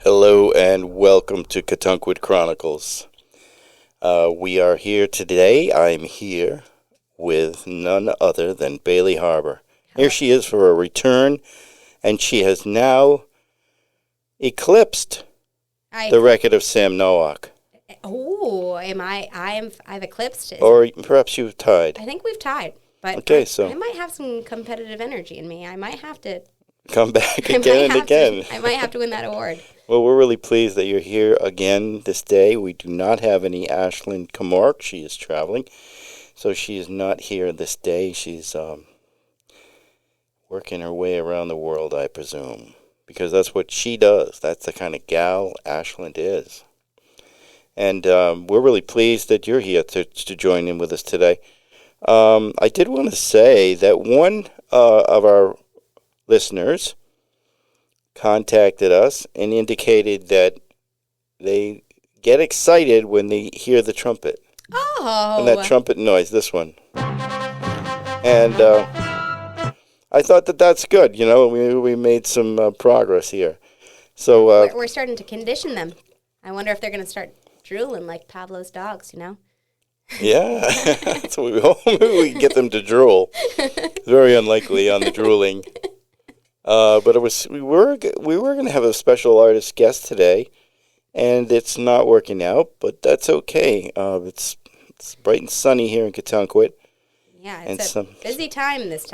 Hello and welcome to Katunkwit Chronicles. We are here today. I'm here with none other than Bailey Harbor. Here she is for a return, and she has now eclipsed the record of Sam Nowak. Oh, I've eclipsed it. Or perhaps you've tied. I think we've tied. But okay, I might have some competitive energy in me. I might have to come back again and again. I might have to win that award. Well, we're really pleased that you're here again this day. We do not have any Ashlyn Kamork. She is traveling, so she is not here this day. She's working her way around the world, I presume, because that's what she does. That's the kind of gal Ashlyn is. And we're really pleased that you're here to join in with us today. I did want to say that one of our listeners contacted us and indicated that they get excited when they hear the trumpet. Oh. And that trumpet noise, this one. And I thought that's good. You know, we made some progress here. So we're starting to condition them. I wonder if they're going to start drooling like Pablo's dogs, you know? Yeah, that's what we hope. Maybe we can get them to drool. Very unlikely on the drooling. But we were going to have a special artist guest today, and it's not working out. But that's okay. It's bright and sunny here in Katunkwit. Yeah, it's a busy time this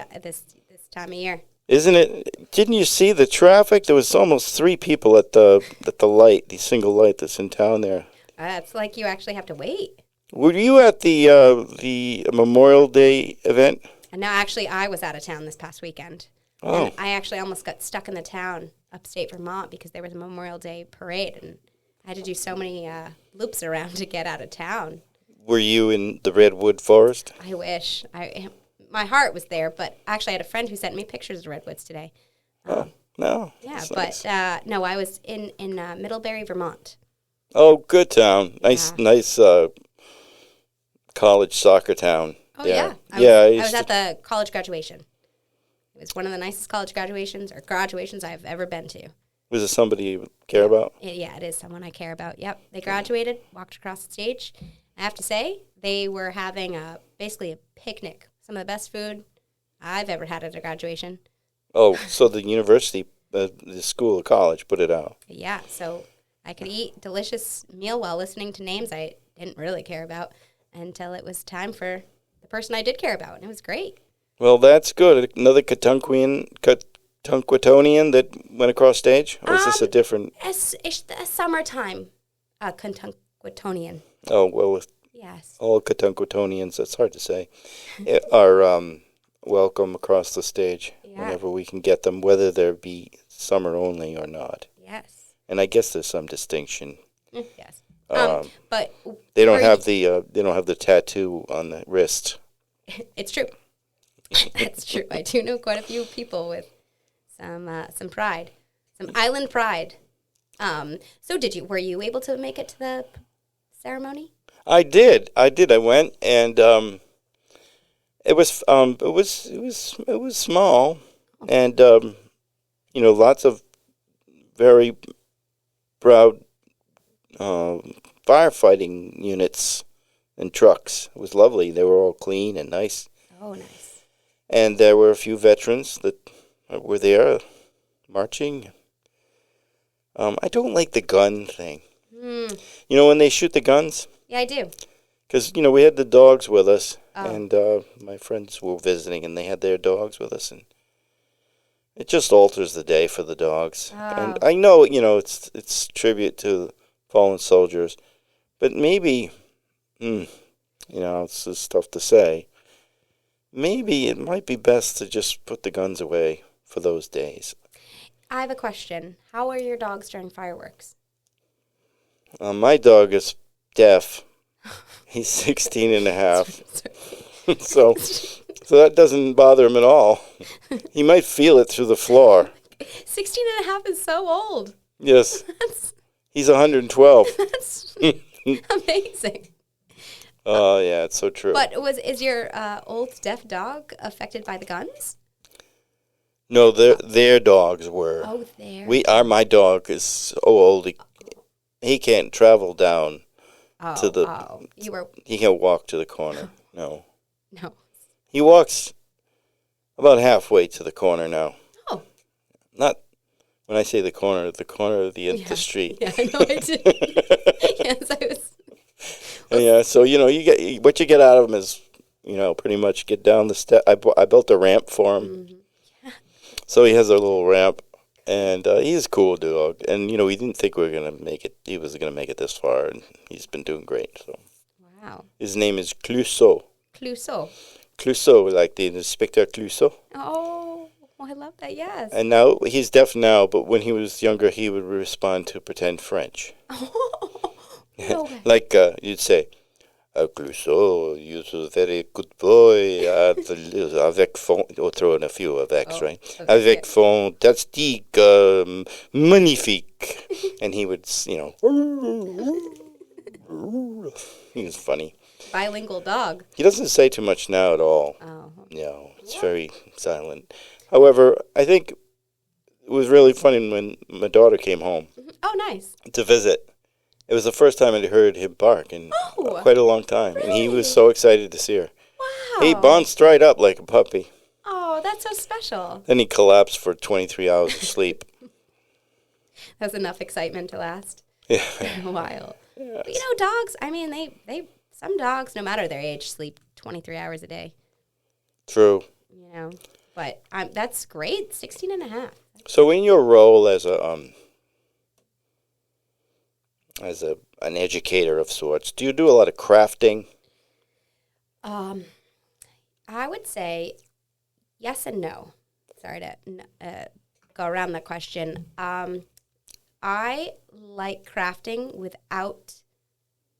time of year. Isn't it? Didn't you see the traffic? There was almost 3 people at the light, the single light that's in town there. It's like you actually have to wait. Were you at the Memorial Day event? No, actually, I was out of town this past weekend. Oh. And I actually almost got stuck in the town, upstate Vermont, because there was a Memorial Day parade, and I had to do so many loops around to get out of town. Were you in the Redwood Forest? I wish. My heart was there, but actually I had a friend who sent me pictures of the Redwoods today. No. Yeah, but nice. No, I was in Middlebury, Vermont. Oh, good town. Nice college soccer town. Oh, yeah. I was at the college graduation. It was one of the nicest college graduations I've ever been to. Was it somebody you care about? Yeah, it is someone I care about. Yep. They graduated, walked across the stage. I have to say, they were having basically a picnic. Some of the best food I've ever had at a graduation. Oh, so the university, the school or college put it out. Yeah, so I could eat delicious meal while listening to names I didn't really care about until it was time for the person I did care about, and it was great. Well, that's good. Another Katunkwitian that went across stage? Or is this a different? It's a summertime Katunkwitonian. Oh, well, yes. All Katunkwitonians, that's hard to say, are welcome across the stage whenever we can get them, whether there be summer only or not. Yes. And I guess there's some distinction. Yes. But they don't have the tattoo on the wrist. It's true. That's true. I do know quite a few people with some pride, some island pride. So were you able to make it to the ceremony? I did. I went, and it was small, and lots of very proud firefighting units and trucks. It was lovely. They were all clean and nice. Oh, nice. And there were a few veterans that were there marching. I don't like the gun thing. You know, when they shoot the guns? Yeah, I do. Because, we had the dogs with us, and my friends were visiting, and they had their dogs with us, and it just alters the day for the dogs. Oh. And I know, it's tribute to fallen soldiers, but maybe, it's just tough to say. Maybe it might be best to just put the guns away for those days. I have a question. How are your dogs during fireworks? My dog is deaf. He's 16 and a half. so that doesn't bother him at all. He might feel it through the floor. 16 and a half is so old. Yes. He's 112. That's amazing. Oh, yeah, it's so true. But is your old deaf dog affected by the guns? No, their dogs were. Oh, there. My dog is so old. He can't travel down to the. You were He can't walk to the corner. No. no. He walks about halfway to the corner now. Oh. Not when I say the corner of the street. Yeah, I know I did. Yes, I was. Yeah, so you get what you get out of him is pretty much get down the step. I built a ramp for him, so he has a little ramp, and he's a cool dog. And we didn't think we were gonna make it. He was gonna make it this far, and he's been doing great. So. Wow. His name is Clouseau. Clouseau. Clouseau, like the Inspector Clouseau. Oh, I love that. Yes. And now he's deaf now, but when he was younger, he would respond to pretend French. No way. Like you'd say, Clouseau, you're a very good boy. Avec fond, or throw in a few avecs, right? Okay, Avec fantastique, magnifique. And he would, he was funny. Bilingual dog. He doesn't say too much now at all. Oh. No, it's very silent. However, I think it was really funny when my daughter came home Oh, nice. to visit. It was the first time I'd heard him bark in quite a long time, and he was so excited to see her. Wow. He bounced right up like a puppy. Oh, that's so special. Then he collapsed for 23 hours of sleep. That's enough excitement to last Yeah. a while. Yes. But, dogs, I mean, some dogs, no matter their age, sleep 23 hours a day. True. But that's great, 16 and a half. So in your role as an educator of sorts, do you do a lot of crafting? I would say yes and no. Sorry to go around that question. I like crafting without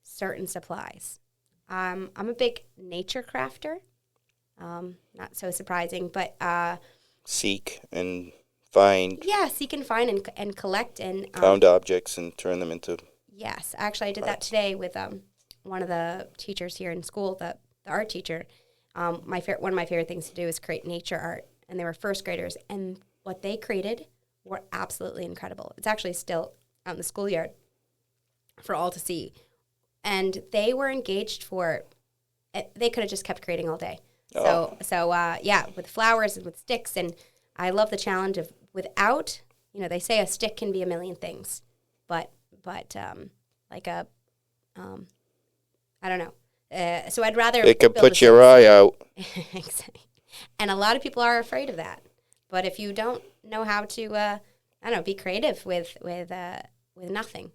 certain supplies. I'm a big nature crafter. Not so surprising, but Seek and find. Yeah, seek and find and collect and Found objects and turn them into. Yes, actually, I did that today with one of the teachers here in school, the art teacher. One of my favorite things to do is create nature art, and they were first graders, and what they created were absolutely incredible. It's actually still out in the schoolyard for all to see, and they were engaged for. They could have just kept creating all day. Oh. So yeah, with flowers and with sticks, and I love the challenge of without. They say a stick can be a million things, but like a, I don't know. So I'd rather. It could put your eye out. Exactly. And a lot of people are afraid of that. But if you don't know how to, I don't know, be creative with nothing,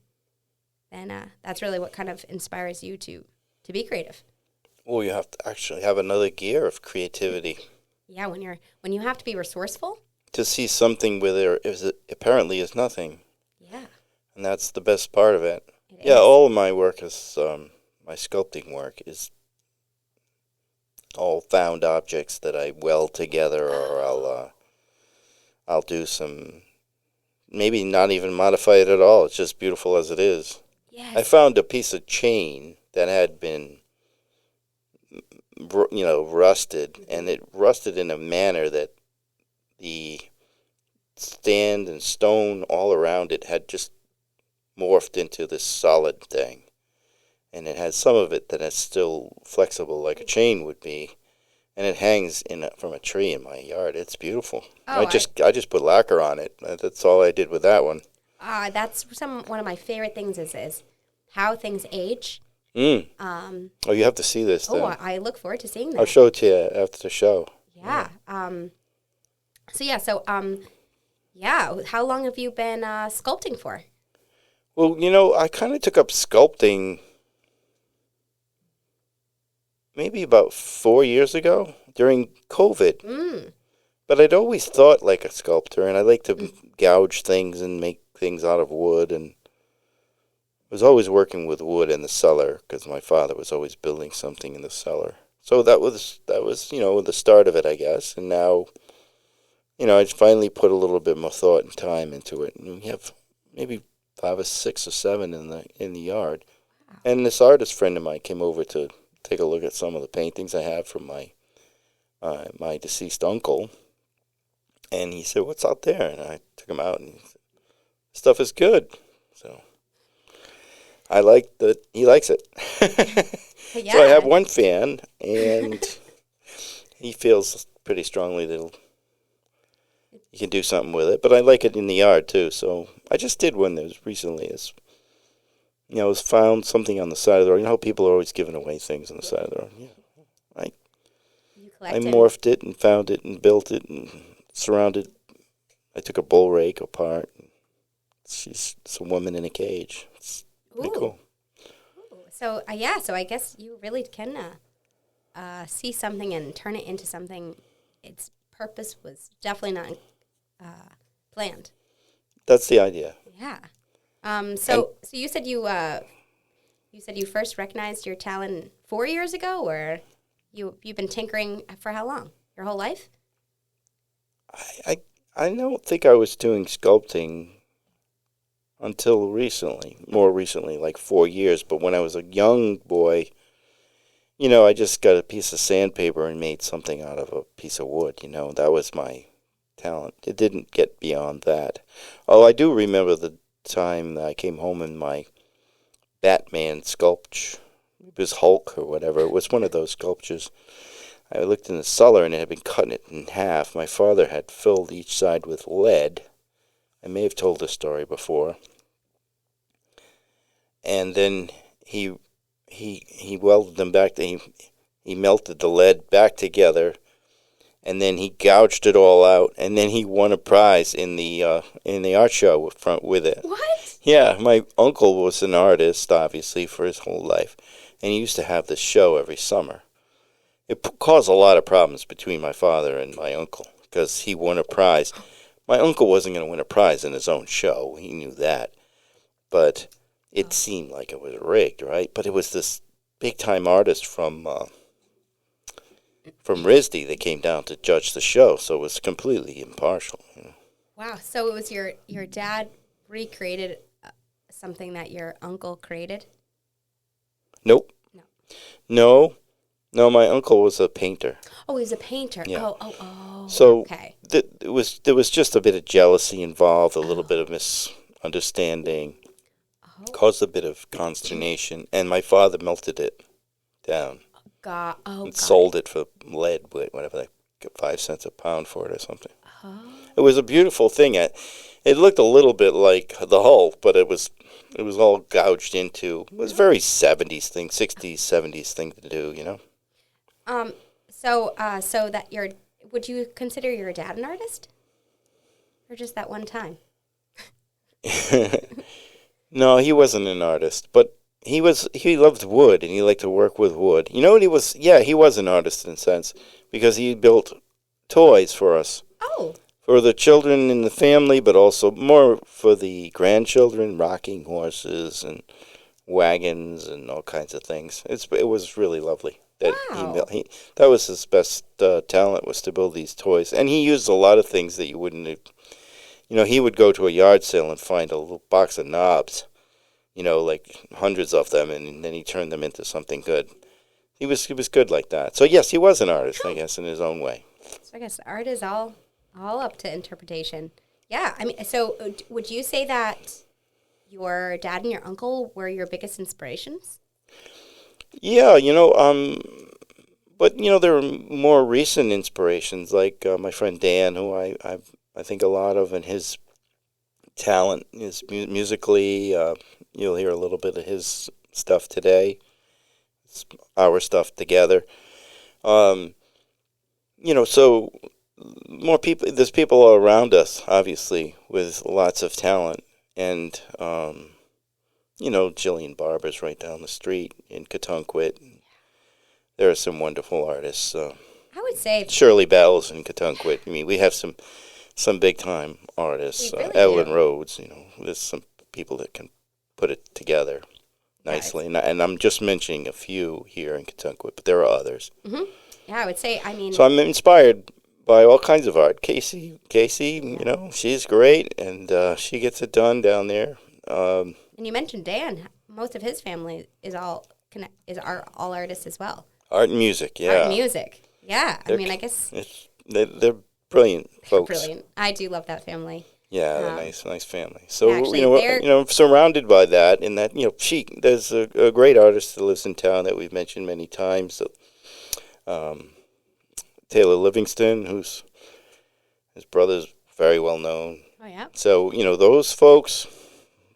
then that's really what kind of inspires you to be creative. Well, you have to actually have another gear of creativity. Yeah, when you have to be resourceful. To see something where there apparently is nothing. Yeah. And that's the best part of it. It Yeah, is. all of my work is, my sculpting work is all found objects that I weld together, or I'll do some, maybe not even modify it at all. It's just beautiful as it is. Yes. I found a piece of chain that had been, rusted, and it rusted in a manner that the stand and stone all around it had just morphed into this solid thing. And it has some of it that is still flexible like a chain would be, and it hangs from a tree in my yard. It's beautiful. Oh, I just put lacquer on it. That's all I did with that one. That's one of my favorite things is how things age. Oh, you have to see this then. Oh, I look forward to seeing that. I'll show it to you after the show. Yeah. How long have you been sculpting for? Well, I kind of took up sculpting maybe about 4 years ago during COVID. But I'd always thought like a sculptor, and I like to gouge things and make things out of wood, and I was always working with wood in the cellar because my father was always building something in the cellar. So that was the start of it, I guess. And now, I finally put a little bit more thought and time into it. And we have maybe 5 or 6 or 7 in the yard. Wow. And this artist friend of mine came over to take a look at some of the paintings I have from my my deceased uncle. And he said, "What's out there?" And I took him out, and he said, "Stuff is good." So I like that he likes it. Yeah. So I have one fan, and he feels pretty strongly that you can do something with it. But I like it in the yard too. So I just did one that was recently. It's, I was found something on the side of the road. You know how people are always giving away things on the side of the road. Yeah, You I collected. morphed it and found it and built it and surrounded. I took a bull rake apart. It's a woman in a cage. It's pretty Ooh. cool. Ooh. So yeah. So I guess you really can see something and turn it into something. Its purpose was definitely not planned. That's the idea. Yeah. So you said you first recognized your talent 4 years ago, or you've been tinkering for how long? Your whole life? I don't think I was doing sculpting until recently, more recently, like 4 years. But when I was a young boy, I just got a piece of sandpaper and made something out of a piece of wood. That was my talent. It didn't get beyond that. Oh, I do remember the time that I came home in my Batman sculpture. It was Hulk or whatever. It was one of those sculptures. I looked in the cellar and it had been cut in half. My father had filled each side with lead. I may have told this story before. And then he welded them back. He melted the lead back together, and then he gouged it all out. And then he won a prize in the art show with it. What? Yeah, my uncle was an artist, obviously, for his whole life, and he used to have this show every summer. It caused a lot of problems between my father and my uncle because he won a prize. My uncle wasn't going to win a prize in his own show. He knew that. But it seemed like it was rigged, right? But it was this big-time artist from RISD that came down to judge the show, so it was completely impartial. Wow. So it was your dad recreated something that your uncle created? Nope. No. No, my uncle was a painter. Oh, he was a painter. Yeah. Oh. So okay. there was just a bit of jealousy involved, a little bit of misunderstanding, caused a bit of consternation, and my father melted it down and sold it for lead, whatever, like 5 cents a pound for it or something. Oh. It was a beautiful thing. It looked a little bit like the Hulk, but it was all gouged into. It was very 70s thing, 60s, 70s thing to do. So that would you consider your dad an artist? Or just that one time? No, he wasn't an artist, but he loved wood and he liked to work with wood. You know what he was? Yeah, he was an artist in a sense because he built toys for us. Oh. For the children in the family, but also more for the grandchildren, rocking horses and wagons and all kinds of things. It was really lovely. Wow. That was his best talent, was to build these toys. And he used a lot of things that you wouldn't have. He would go to a yard sale and find a little box of knobs, like hundreds of them, and then he turned them into something good. He was good like that. So yes, he was an artist, I guess, in his own way. So I guess art is all up to interpretation. Yeah, I mean, so would you say that your dad and your uncle were your biggest inspirations? Yeah, but there are more recent inspirations, like my friend Dan, who I think a lot of, and his talent is musically. You'll hear a little bit of his stuff today. It's our stuff together. So more people. There's people all around us, obviously, with lots of talent, and Jillian Barber's right down the street in Katunquit. There are some wonderful artists. I would say Shirley Bell's in Katunquit. I mean, we have some big time artists. We really Evelyn do. Rhodes. There's some people that can put it together nicely, and I'm just mentioning a few here in Katunquit, but there are others. Mm-hmm. Yeah, I would say. I mean, So I'm inspired by all kinds of art. Casey, she's great, and she gets it done down there. and you mentioned Dan. Most of his family is all artists as well. Art and music, yeah. Art and music. Yeah, I mean, I guess. They're brilliant They're folks. brilliant. I do love that family. Yeah, they're nice family. So actually, surrounded by that, and that there's a great artist that lives in town that we've mentioned many times. Taylor Livingston, who's his brother's very well known. Oh yeah. So those folks,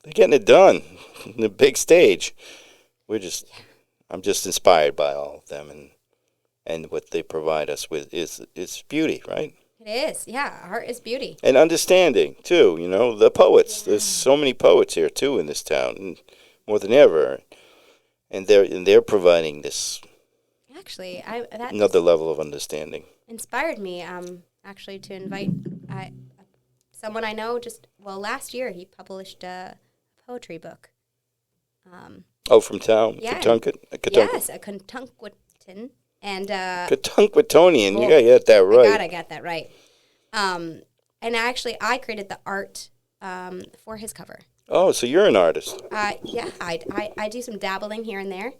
they're getting it done in the big stage. I'm just inspired by all of them, and what they provide us with is beauty, right? It is, yeah. Art is beauty. And understanding, too, the poets. Yeah. There's so many poets here, too, in this town, and more than ever. And they're providing this actually, another level of understanding. Inspired me, actually, to invite someone I know last year he published a poetry book. From town? Yeah. Yes, a Contunquetan. And Contunquetonian, you gotta get that right. I got that right. And actually, I created the art for his cover. Oh, so you're an artist? Yeah, I do some dabbling here and there.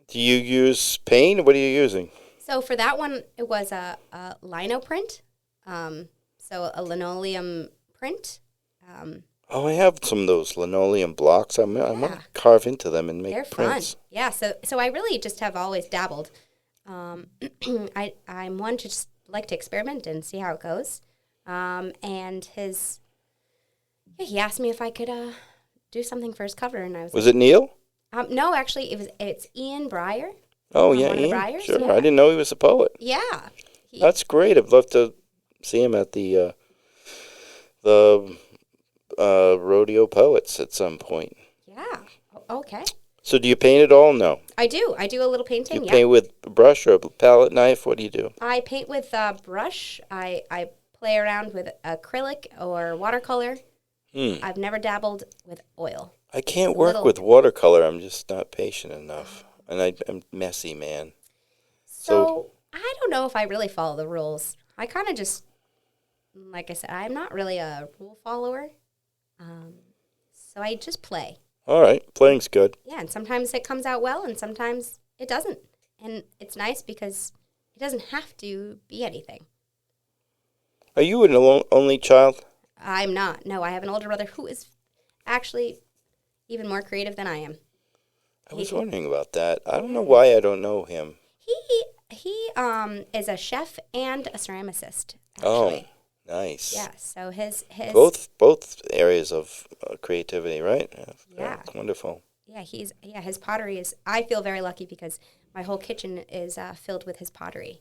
Do you use paint? What are you using? So for that one, it was a lino print, so a linoleum print. I have some of those linoleum blocks. I want to carve into them and make prints. Fun. Yeah, so I really just have always dabbled. I'm one to just like to experiment and see how it goes. And he asked me if I could do something for his cover, and I was. Was it Neil? No, actually, it's Ian Breyer. Oh yeah, Ian. Sure, yeah. I didn't know he was a poet. Yeah, that's great. I'd love to see him at the Rodeo Poets at some point. Yeah. Okay. So do you paint at all? No. I do. I do a little painting. Do you paint with a brush or a palette knife? What do you do? I paint with a brush. I play around with acrylic or watercolor. I've never dabbled with oil. I can't work with watercolor. I'm just not patient enough. And I'm messy, man. So I don't know if I really follow the rules. I kind of just, like I said, I'm not really a rule follower. So I just play. All right. Playing's good. Yeah, and sometimes it comes out well, and sometimes it doesn't. And it's nice because it doesn't have to be anything. Are you an only child? I'm not. No, I have an older brother who is actually even more creative than I am. I was wondering about that. I don't know why I don't know him. He is a chef and a ceramicist, actually. Oh, nice. Yeah, so his both areas of creativity, right? Yeah. Wonderful. Yeah, his pottery is. I feel very lucky because my whole kitchen is filled with his pottery.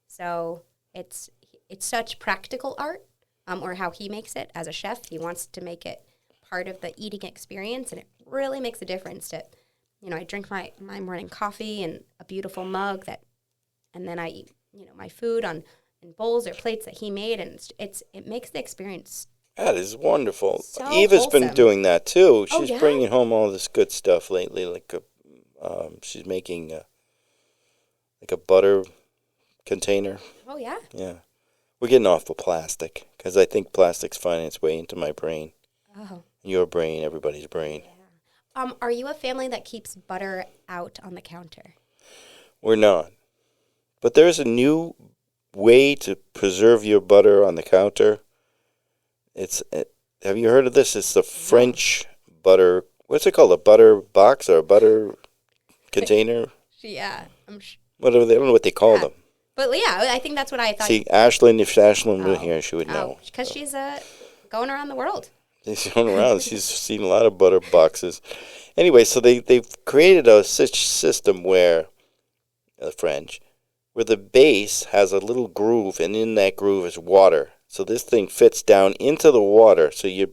So it's such practical art, or how he makes it as a chef. He wants to make it part of the eating experience, and it really makes a difference. I drink my morning coffee in a beautiful mug and then I eat my food in bowls or plates that he made, and it makes the experience. That is wonderful. So Eva's wholesome. been doing that too. She's bringing home all this good stuff lately. Like she's making like a butter container. Oh yeah. Yeah, we're getting off the plastic because I think plastic's finding its way into my brain. Oh. Your brain, everybody's brain. Yeah. Are you a family that keeps butter out on the counter? We're not, but there's a new way to preserve your butter on the counter. Have you heard of this? It's the French butter. What's it called? A butter box or a butter container? Yeah. Whatever. I don't know what they call them. But yeah, I think that's what I thought. See, Ashlyn, if Ashlyn were here, she would know. Because she's going around the world. She's going around. She's seen a lot of butter boxes. Anyway, so they've created a system where, the French, where the base has a little groove, and in that groove is water. So this thing fits down into the water, so your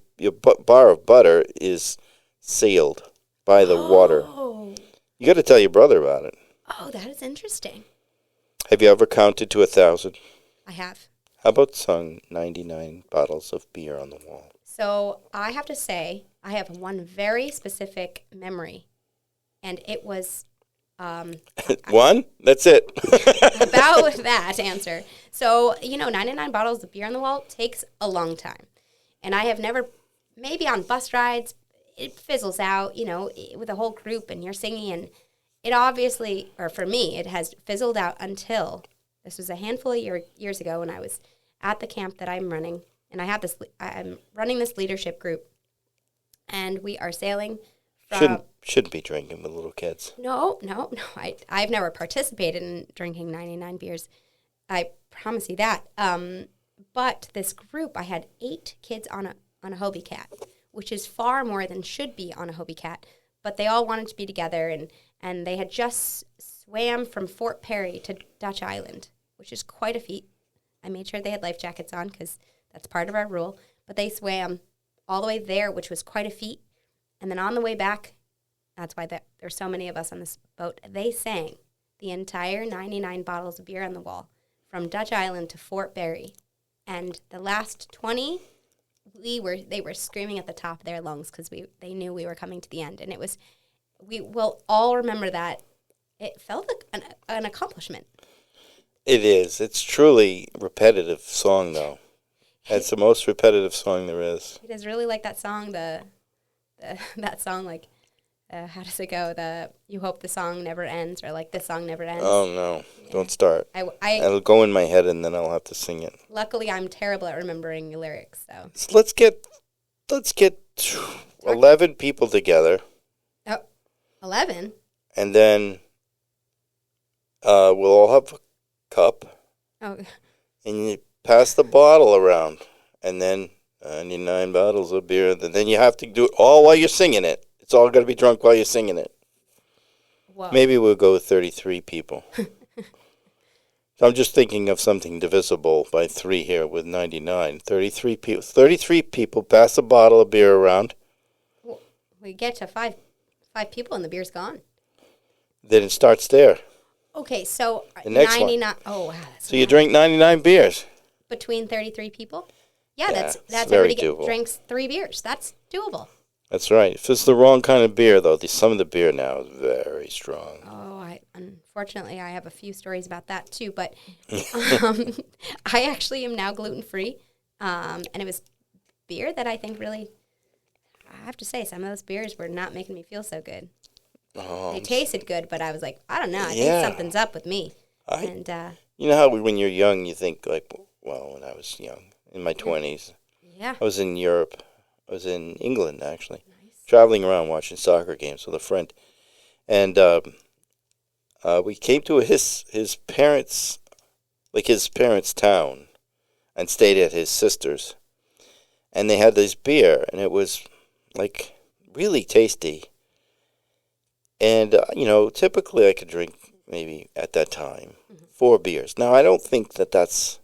bar of butter is sealed by the water. You got to tell your brother about it. Oh, that is interesting. Have you ever counted to 1,000? I have. How about sung 99 bottles of beer on the wall? So I have to say, I have one very specific memory, and it was... one? That's it. About that answer. So, 99 bottles of beer on the wall takes a long time. And I have never, maybe on bus rides, it fizzles out, with a whole group and you're singing. And it obviously, or for me, it has fizzled out until This was a handful of years ago when I was at the camp that I'm running, and I'm running this leadership group, and we are sailing from... Shouldn't be drinking with little kids. No. I've never participated in drinking 99 beers. I promise you that. But this group, I had 8 kids on a Hobie Cat, which is far more than should be on a Hobie Cat. But they all wanted to be together, and they had just swam from Fort Perry to Dutch Island, which is quite a feat. I made sure they had life jackets on because that's part of our rule. But they swam all the way there, which was quite a feat. And then on the way back, that's why there's so many of us on this boat, they sang the entire 99 bottles of beer on the wall from Dutch Island to Fort Perry. And the last 20... they were screaming at the top of their lungs because they knew we were coming to the end, and we will all remember that. It felt like an accomplishment. It is. It's truly repetitive song, though. It's the most repetitive song there is. It is really like that song. That song, like, how does it go? You hope the song never ends, or like this song never ends. Oh no! Yeah. Don't start. It'll go in my head, and then I'll have to sing it. Luckily, I'm terrible at remembering lyrics. So let's get 11 people together. Oh, 11? And then we'll all have a cup. Oh. And you pass the bottle around, and then 99 bottles of beer. And then you have to do it all while you're singing it. It's all got to be drunk while you're singing it. Whoa. Maybe we'll go with 33 people. So I'm just thinking of something divisible by 3 here with 99. 33 people. 33 people pass a bottle of beer around. Well, we get to five people and the beer's gone. Then it starts there. Okay, so the next 99. One. Oh, wow. So you drink 99 beers. Between 33 people? Yeah, that's very everybody doable. Drinks 3 beers. That's doable. That's right. If it's the wrong kind of beer, though, some of the beer now is very strong. Oh, unfortunately, I have a few stories about that, too. But I actually am now gluten-free. And it was beer that I think really, I have to say, some of those beers were not making me feel so good. Oh, they tasted good, but I was like, I don't know. I think something's up with me. You know how when you're young, you think, like, well, when I was young, in my 20s, yeah. I was in Europe. I was in England, actually, nice. Traveling around watching soccer games with a friend. And we came to his parents' town and stayed at his sister's. And they had this beer, and it was, like, really tasty. And, typically I could drink maybe at that time 4 beers. Now, I don't think that that's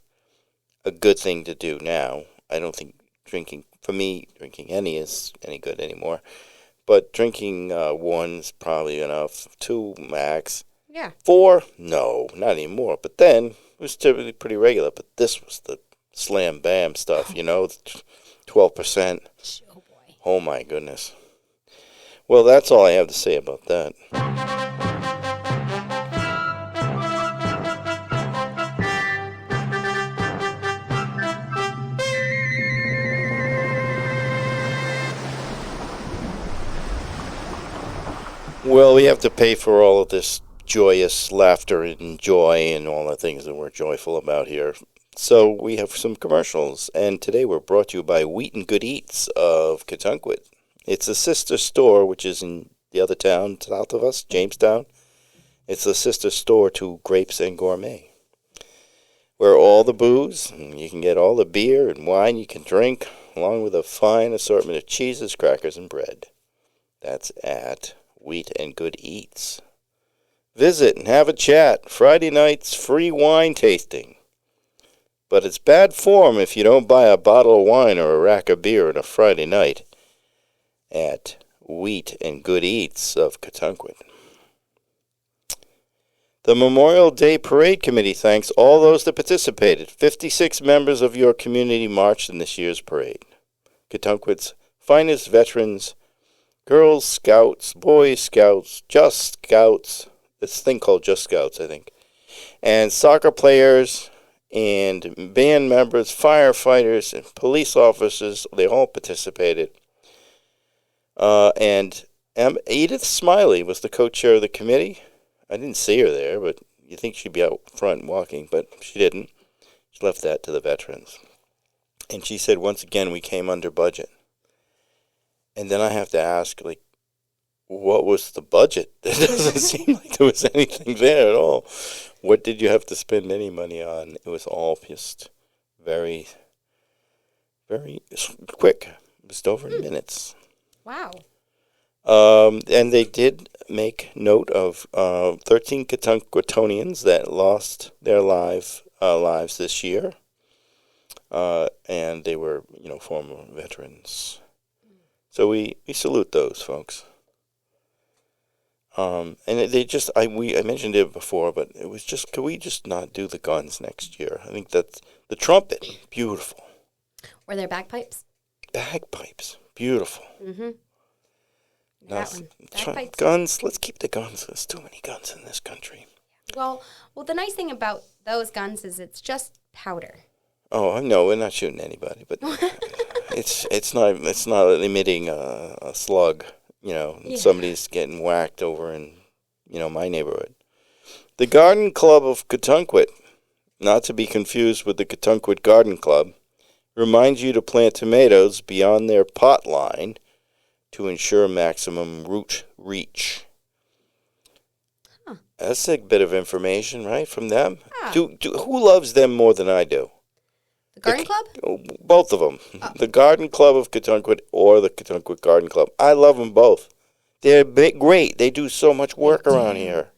a good thing to do now. I don't think drinking any is any good anymore. But drinking 1's probably enough. 2 max. Yeah. 4, no, not anymore. But then it was typically pretty regular. But this was the slam bam stuff, 12%. Oh, boy. Oh, my goodness. Well, that's all I have to say about that. Well, we have to pay for all of this joyous laughter and joy and all the things that we're joyful about here. So we have some commercials, and today we're brought to you by Wheat and Good Eats of Katunkwit. It's a sister store, which is in the other town south of us, Jamestown. It's a sister store to Grapes and Gourmet, where all the booze, and you can get all the beer and wine you can drink, along with a fine assortment of cheeses, crackers, and bread. That's at Wheat and Good Eats. Visit and have a chat. Friday nights, free wine tasting. But it's bad form if you don't buy a bottle of wine or a rack of beer on a Friday night at Wheat and Good Eats of Katunkwit. The Memorial Day Parade Committee thanks all those that participated. 56 members of your community marched in this year's parade. Katunkwit's finest veterans, Girls Scouts, Boy Scouts, Just Scouts, this thing called Just Scouts, I think, and soccer players and band members, firefighters, and police officers, they all participated. And Edith Smiley was the co-chair of the committee. I didn't see her there, but You think she'd be out front walking, but she didn't. She left that to the veterans. And she said, once again, we came under budget. And then I have to ask, like, what was the budget? It doesn't seem like there was anything there at all. What did you have to spend any money on? It was all just very, very quick. Just over in minutes. Wow. And they did make note of 13 Catuncquitonians that lost their lives this year. And they were, former veterans. So we salute those folks. And they just, I mentioned it before, but it was just, could we just not do the guns next year? I think that's the trumpet, beautiful. Were there bagpipes? Bagpipes, beautiful. Mm-hmm. That one. Bagpipes. Guns, let's keep the guns. There's too many guns in this country. Well, the nice thing about those guns is it's just powder. Oh, no, we're not shooting anybody, but it's not emitting a slug. Somebody's getting whacked over in, my neighborhood. The Garden Club of Catuncquit, not to be confused with the Catuncquit Garden Club, reminds you to plant tomatoes beyond their pot line to ensure maximum root reach. Huh. That's a bit of information, right, from them? Ah. Who loves them more than I do? The Garden Club? Both of them. Oh. The Garden Club of Catuncquit or the Catuncquit Garden Club. I love them both. They're great. They do so much work around here.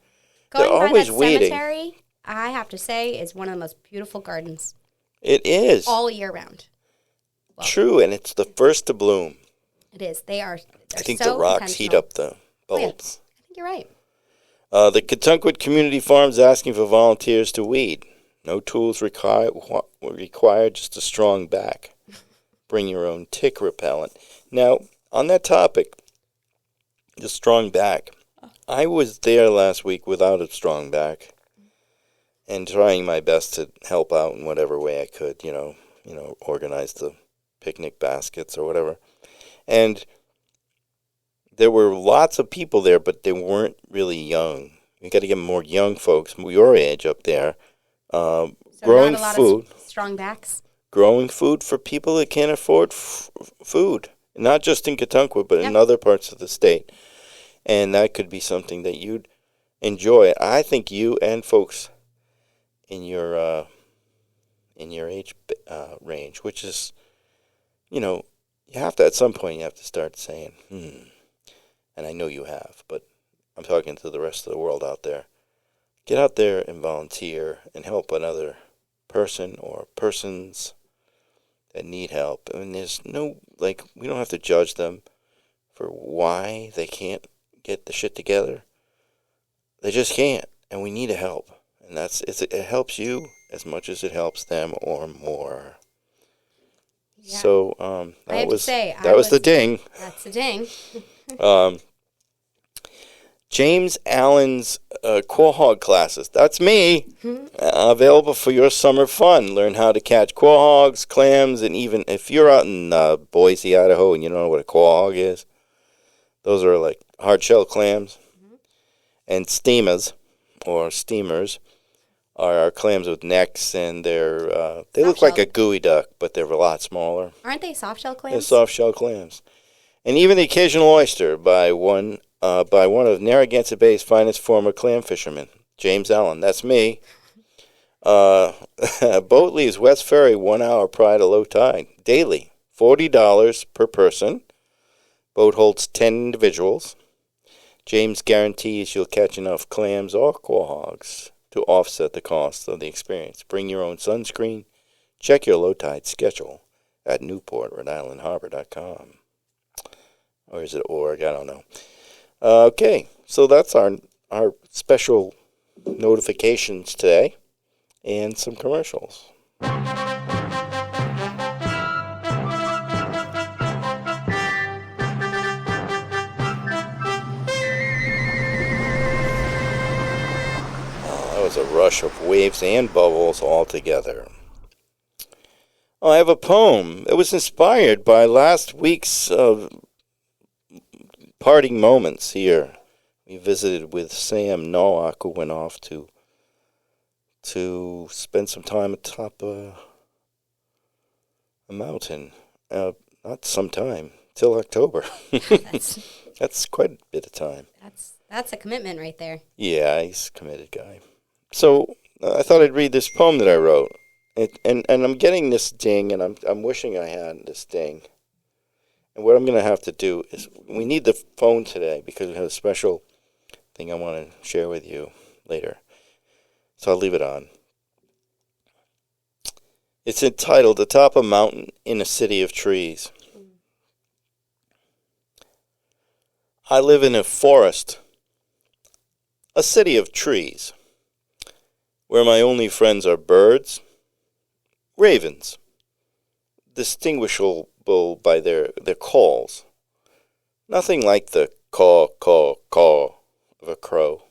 Going They're always by that weeding. Cemetery, I have to say, is one of the most beautiful gardens. It is. All year round. Well, true, and it's the first to bloom. It is. I think the rocks heat up the bulbs. I think you're right. The Catuncquit Community Farm's asking for volunteers to weed. No tools required, just a strong back. Bring your own tick repellent. Now, on that topic, the strong back. I was there last week without a strong back and trying my best to help out in whatever way I could, organize the picnic baskets or whatever. And there were lots of people there, but they weren't really young. You got to get more young folks, your age up there. So growing not a lot food. Of strong backs? Growing food for people that can't afford food. Not just in Catuncquit, but in other parts of the state. And that could be something that you'd enjoy. I think you and folks in your age range, which is, you have to, at some point, you have to start saying, and I know you have, but I'm talking to the rest of the world out there. Get out there and volunteer and help another person or persons that need help. I mean, there's no, we don't have to judge them for why they can't get the shit together. They just can't, and we need to help. And it helps you as much as it helps them or more. Yeah. So that was the ding. That's the ding. James Allen's quahog classes. That's me. Available for your summer fun. Learn how to catch quahogs, clams, and even if you're out in Boise, Idaho, and you don't know what a quahog is, those are like hard-shell clams. Mm-hmm. And steamers are clams with necks, and they look like a gooey duck, but they're a lot smaller. Aren't they soft-shell clams? They're soft-shell clams. And even the occasional oyster by one of Narragansett Bay's finest former clam fishermen, James Allen. That's me. Boat leaves West Ferry 1 hour prior to low tide. Daily. $40 per person. Boat holds 10 individuals. James guarantees you'll catch enough clams or quahogs to offset the cost of the experience. Bring your own sunscreen. Check your low tide schedule at NewportRhode-IslandHarbor.com. Or is it org? I don't know. Okay, so that's our special notifications today and some commercials. That was a rush of waves and bubbles all together. I have a poem that was inspired by last week's parting moments here. We visited with Sam Nowak, who went off to to spend some time atop a mountain. Not some time, till October. That's That's quite a bit of time. that's a commitment right there. Yeah, he's a committed guy. So I thought I'd read this poem that I wrote. And I'm getting this ding, and I'm wishing I had this ding. And what I'm going to have to do is, we need the phone today because we have a special thing I want to share with you later. So I'll leave it on. It's entitled Atop a Mountain in a City of Trees. I live in a forest, a city of trees, where my only friends are birds, ravens, distinguishable by their calls. Nothing like the caw, caw, caw of a crow.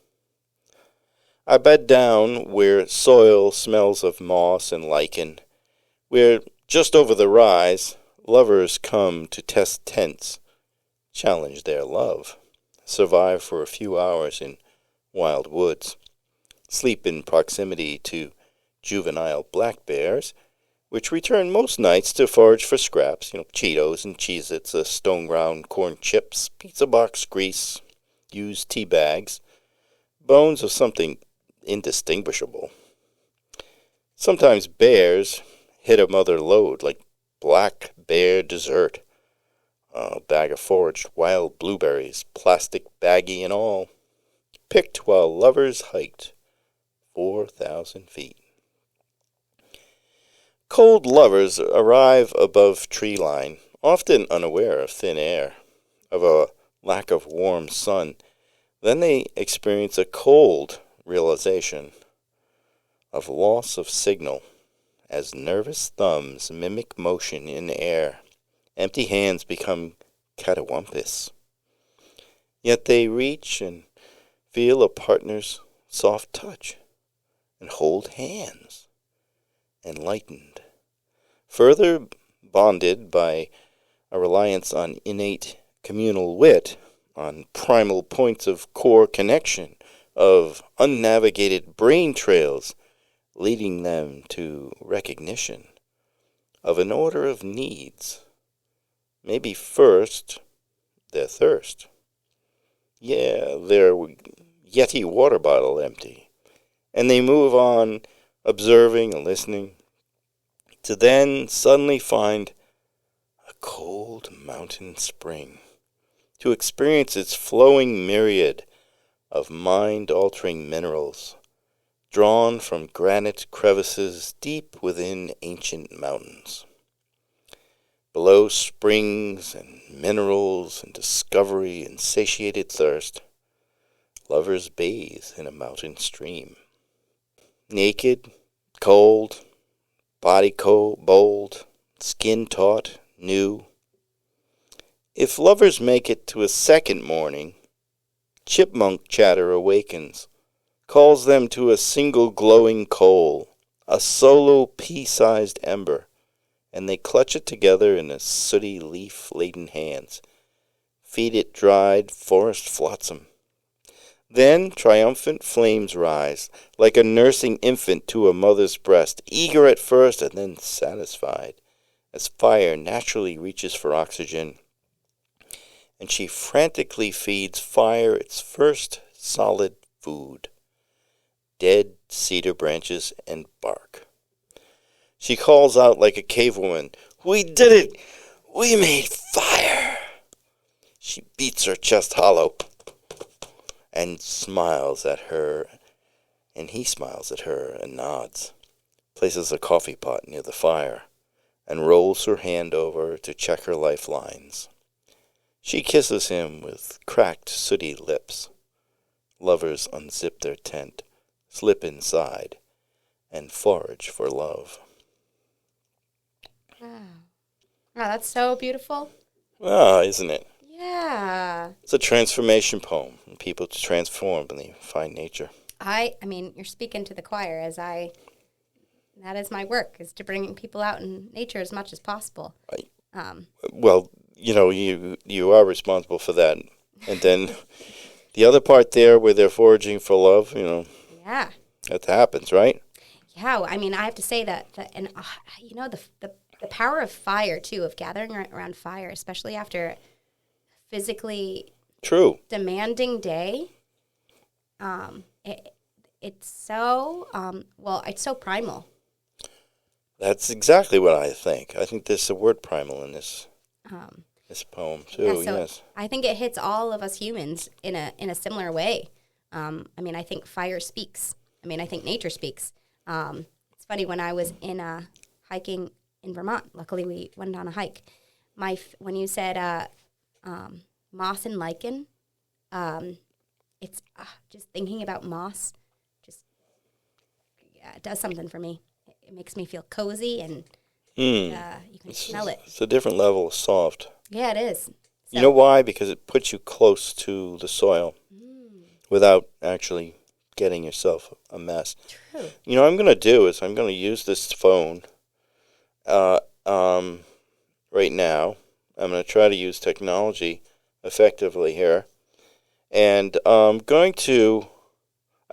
I bed down where soil smells of moss and lichen, where, just over the rise, lovers come to test tents, challenge their love, survive for a few hours in wild woods, sleep in proximity to juvenile black bears, which return most nights to forage for scraps, Cheetos and Cheez-Its, stone ground corn chips, pizza box grease, used tea bags, bones of something indistinguishable. Sometimes bears hit a mother load like black bear dessert, a bag of foraged wild blueberries, plastic baggie and all, picked while lovers hiked 4,000 feet. Cold lovers arrive above tree line, often unaware of thin air, of a lack of warm sun. Then they experience a cold realization of loss of signal as nervous thumbs mimic motion in air. Empty hands become catawampus. Yet they reach and feel a partner's soft touch and hold hands, enlightened, further bonded by a reliance on innate communal wit, on primal points of core connection, of unnavigated brain trails leading them to recognition of an order of needs. Maybe first, their thirst. Yeah, their Yeti water bottle empty. And they move on, observing and listening, to then suddenly find a cold mountain spring, to experience its flowing myriad of mind-altering minerals, drawn from granite crevices deep within ancient mountains. Below springs and minerals and discovery and satiated thirst, lovers bathe in a mountain stream. Naked, cold, body bold, skin taut, new. If lovers make it to a second morning, chipmunk chatter awakens, calls them to a single glowing coal, a solo pea-sized ember, and they clutch it together in a sooty leaf-laden hands, feed it dried forest flotsam. Then triumphant flames rise, like a nursing infant to a mother's breast, eager at first and then satisfied, as fire naturally reaches for oxygen, and she frantically feeds fire its first solid food, dead cedar branches and bark. She calls out like a cavewoman, "We did it! We made fire!" She beats her chest hollow and smiles at her, and he smiles at her and nods, places a coffee pot near the fire, and rolls her hand over to check her lifelines. She kisses him with cracked, sooty lips. Lovers unzip their tent, slip inside, and forage for love. Wow. Wow, that's so beautiful. Ah, isn't it? Yeah. It's a transformation poem. People to transform when they find nature. I mean, you're speaking to the choir that is my work, is to bring people out in nature as much as possible. Well, you are responsible for that. And then the other part there where they're foraging for love, Yeah. that happens, right? Yeah, I mean, I have to say and you know, the power of fire too, of gathering around fire, especially after physically True. demanding day. It's so it's so primal. That's exactly what I think. I think there's the word primal in this poem too. Yeah, so yes. I think it hits all of us humans in a similar way. I mean, I think fire speaks. I mean, I think nature speaks. It's funny, when I was in hiking in Vermont. Luckily, we went on a hike. When you said moss and lichen, it's just thinking about moss. Just it does something for me. It makes me feel cozy, and you can smell it. It's a different level of soft. Yeah, it is. So, You know why? Because it puts you close to the soil without actually getting yourself a mess. True. You know what I'm going to do is I'm going to use this phone right now. I'm going to try to use technology effectively here. And I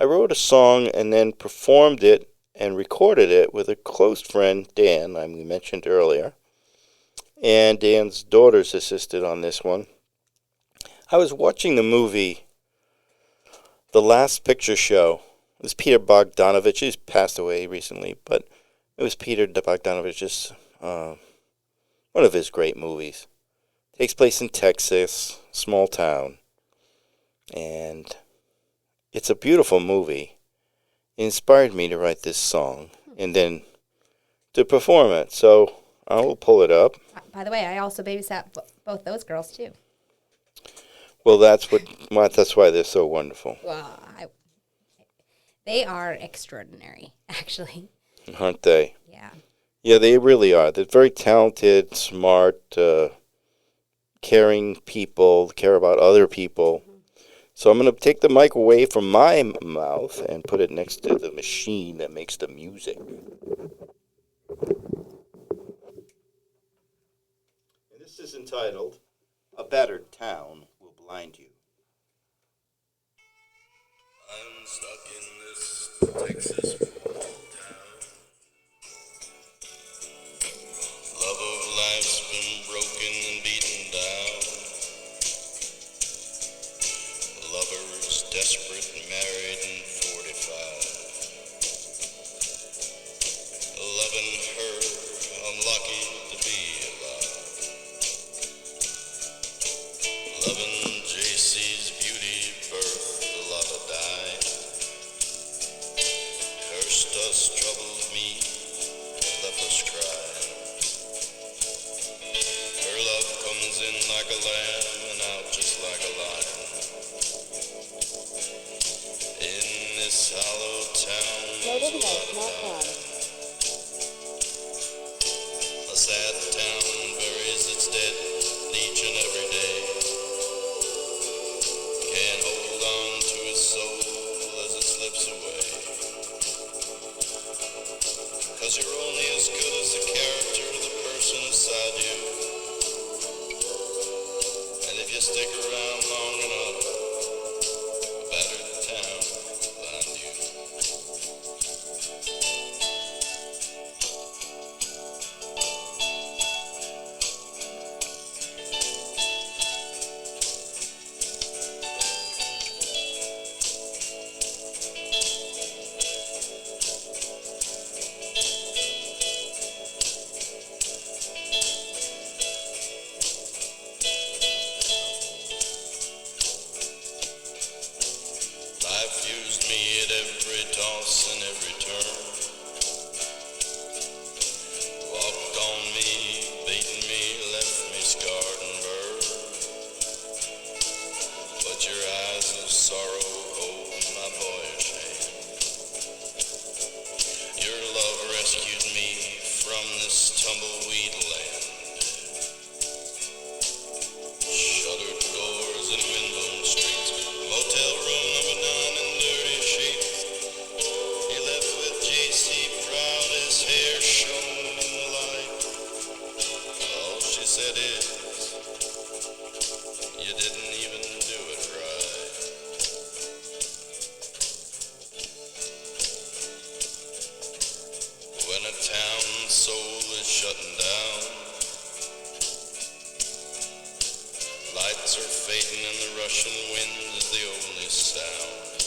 wrote a song and then performed it and recorded it with a close friend, Dan, we mentioned earlier. And Dan's daughters assisted on this one. I was watching the movie The Last Picture Show. It was Peter Bogdanovich. He's passed away recently, but it was Peter Bogdanovich's, one of his great movies. Takes place in Texas, small town. And it's a beautiful movie. It inspired me to write this song and then to perform it. So I will pull it up. By the way, I also babysat both those girls too. Well, that's why they're so wonderful. Well, they are extraordinary, actually. Aren't they? Yeah. Yeah, they really are. They're very talented, smart, caring people, care about other people. So I'm going to take the mic away from my mouth and put it next to the machine that makes the music. And this is entitled, A Battered Town Will Blind You. I'm stuck in this Texas small town. Love of life's been broken and beaten down. Lovers desperate, married and 45. Loving her, unlucky to be alive. Loving JC's beauty, birth, the love of die. Cursed us, troubled me, left us cry. Her love comes in like a lamb and out just like a lion. In this hollow town, there's a lot of time. A sad town buries its dead each and every day. Can't hold on to his soul as it slips away. 'Cause you're only as good as the character of the person inside you. And if you stick around long enough, a battered town will find you. Life used me at every toss and every turn. Walked on me, beaten me, left me scarred and burned. But your eyes of sorrow hold my boyish hand. Your love rescued me from this tumbleweed land. Shuttered doors and windblown streets, motel room number 9 and dirty sheets. He left with JC proud, his hair shone in the light. All she said is, you didn't even do it right. soul is shutting down. Lights are fading and the rushing wind is the only sound.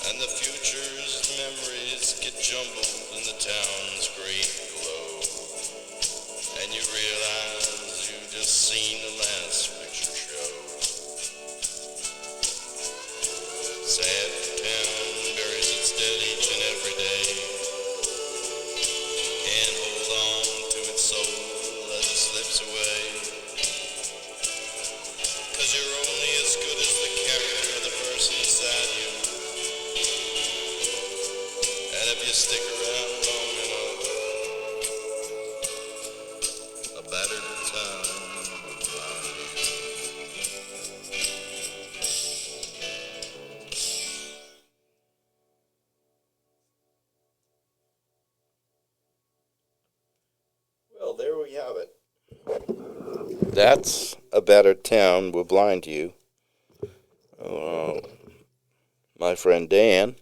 And the future's memories get jumbled in the town's great glow. And you realize you've just seen the last picture show. Sad town buries its dead each and every day. Can't hold on to its soul as it slips away. 'Cause you're only as good as the character of the person inside you. And if you stick around long enough, a battered town will find you. Well, there we have it. That's A Battered Town Will Blind You. My friend Dan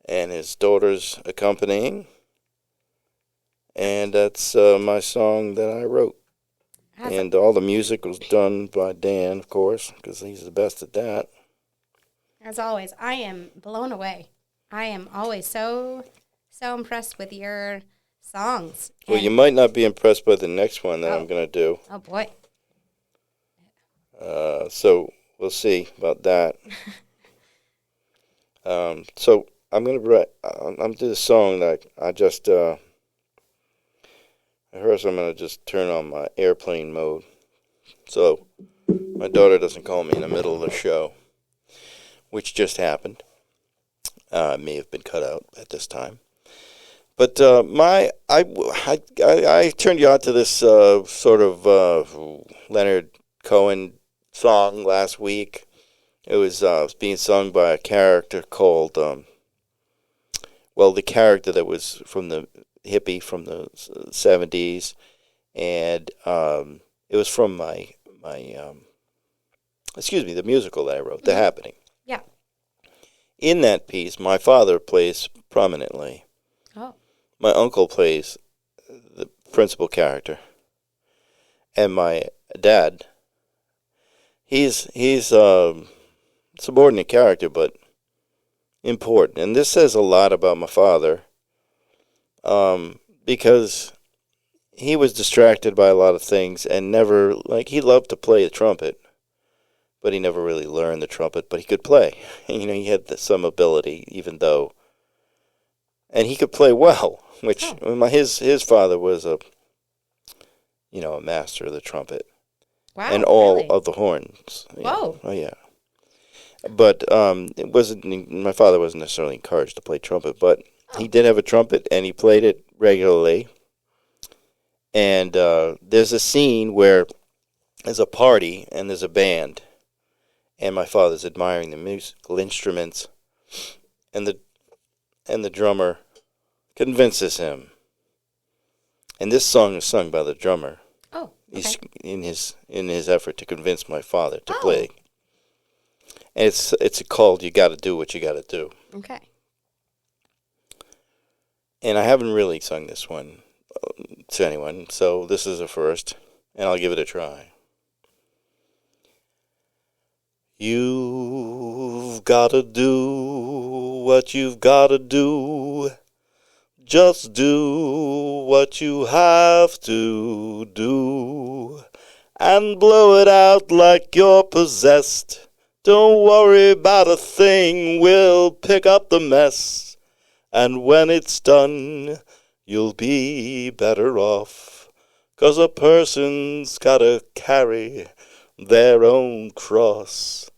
and his daughters accompanying. And that's my song that I wrote. And all the music was done by Dan, of course, because he's the best at that. As always, I am blown away. I am always so impressed with your songs. Well, you might not be impressed by the next one that I'm going to do. Oh, boy. So we'll see about that. So I'm going to write. I'm do the song that I just. First, I'm going to just turn on my airplane mode, so my daughter doesn't call me in the middle of the show, which just happened. May have been cut out at this time. But I turned you on to this sort of Leonard Cohen song last week. It was being sung by a character called, the character that was from the hippie from the 70s, and it was from the musical that I wrote, The Happening. Yeah. In that piece, my father plays prominently. Oh. My uncle plays the principal character, and my dad, he's subordinate character, but important. And this says a lot about my father, because he was distracted by a lot of things and never, he loved to play the trumpet, but he never really learned the trumpet, but he could play. And, he had some ability, even though, and he could play well, which his father was a master of the trumpet. Wow, and all really? of the horns. Whoa. Oh, yeah. But it wasn't. My father wasn't necessarily encouraged to play trumpet, but he did have a trumpet, and he played it regularly. And there's a scene where there's a party, and there's a band, and my father's admiring the musical instruments, and the drummer convinces him. And this song is sung by the drummer. Oh, okay. He's in his effort to convince my father to play. And it's called "You Got to Do What You Got to Do." Okay. And I haven't really sung this one to anyone, so this is a first, and I'll give it a try. You've got to do what you've got to do. Just do what you have to do, and blow it out like you're possessed. Don't worry about a thing, we'll pick up the mess. And when it's done, you'll be better off, 'cause a person's gotta carry their own cross.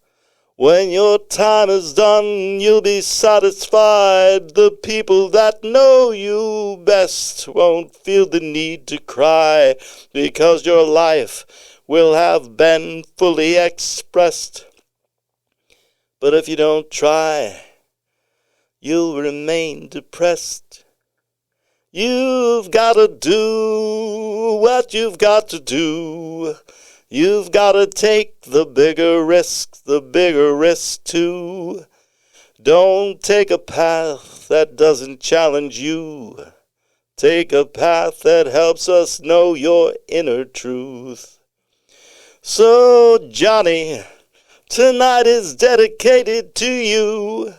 When your time is done, you'll be satisfied. The people that know you best won't feel the need to cry, because your life will have been fully expressed. But if you don't try, you'll remain depressed. You've got to do what you've got to do. You've got to take the bigger risk too. Don't take a path that doesn't challenge you. Take a path that helps us know your inner truth. So, Johnny, tonight is dedicated to you.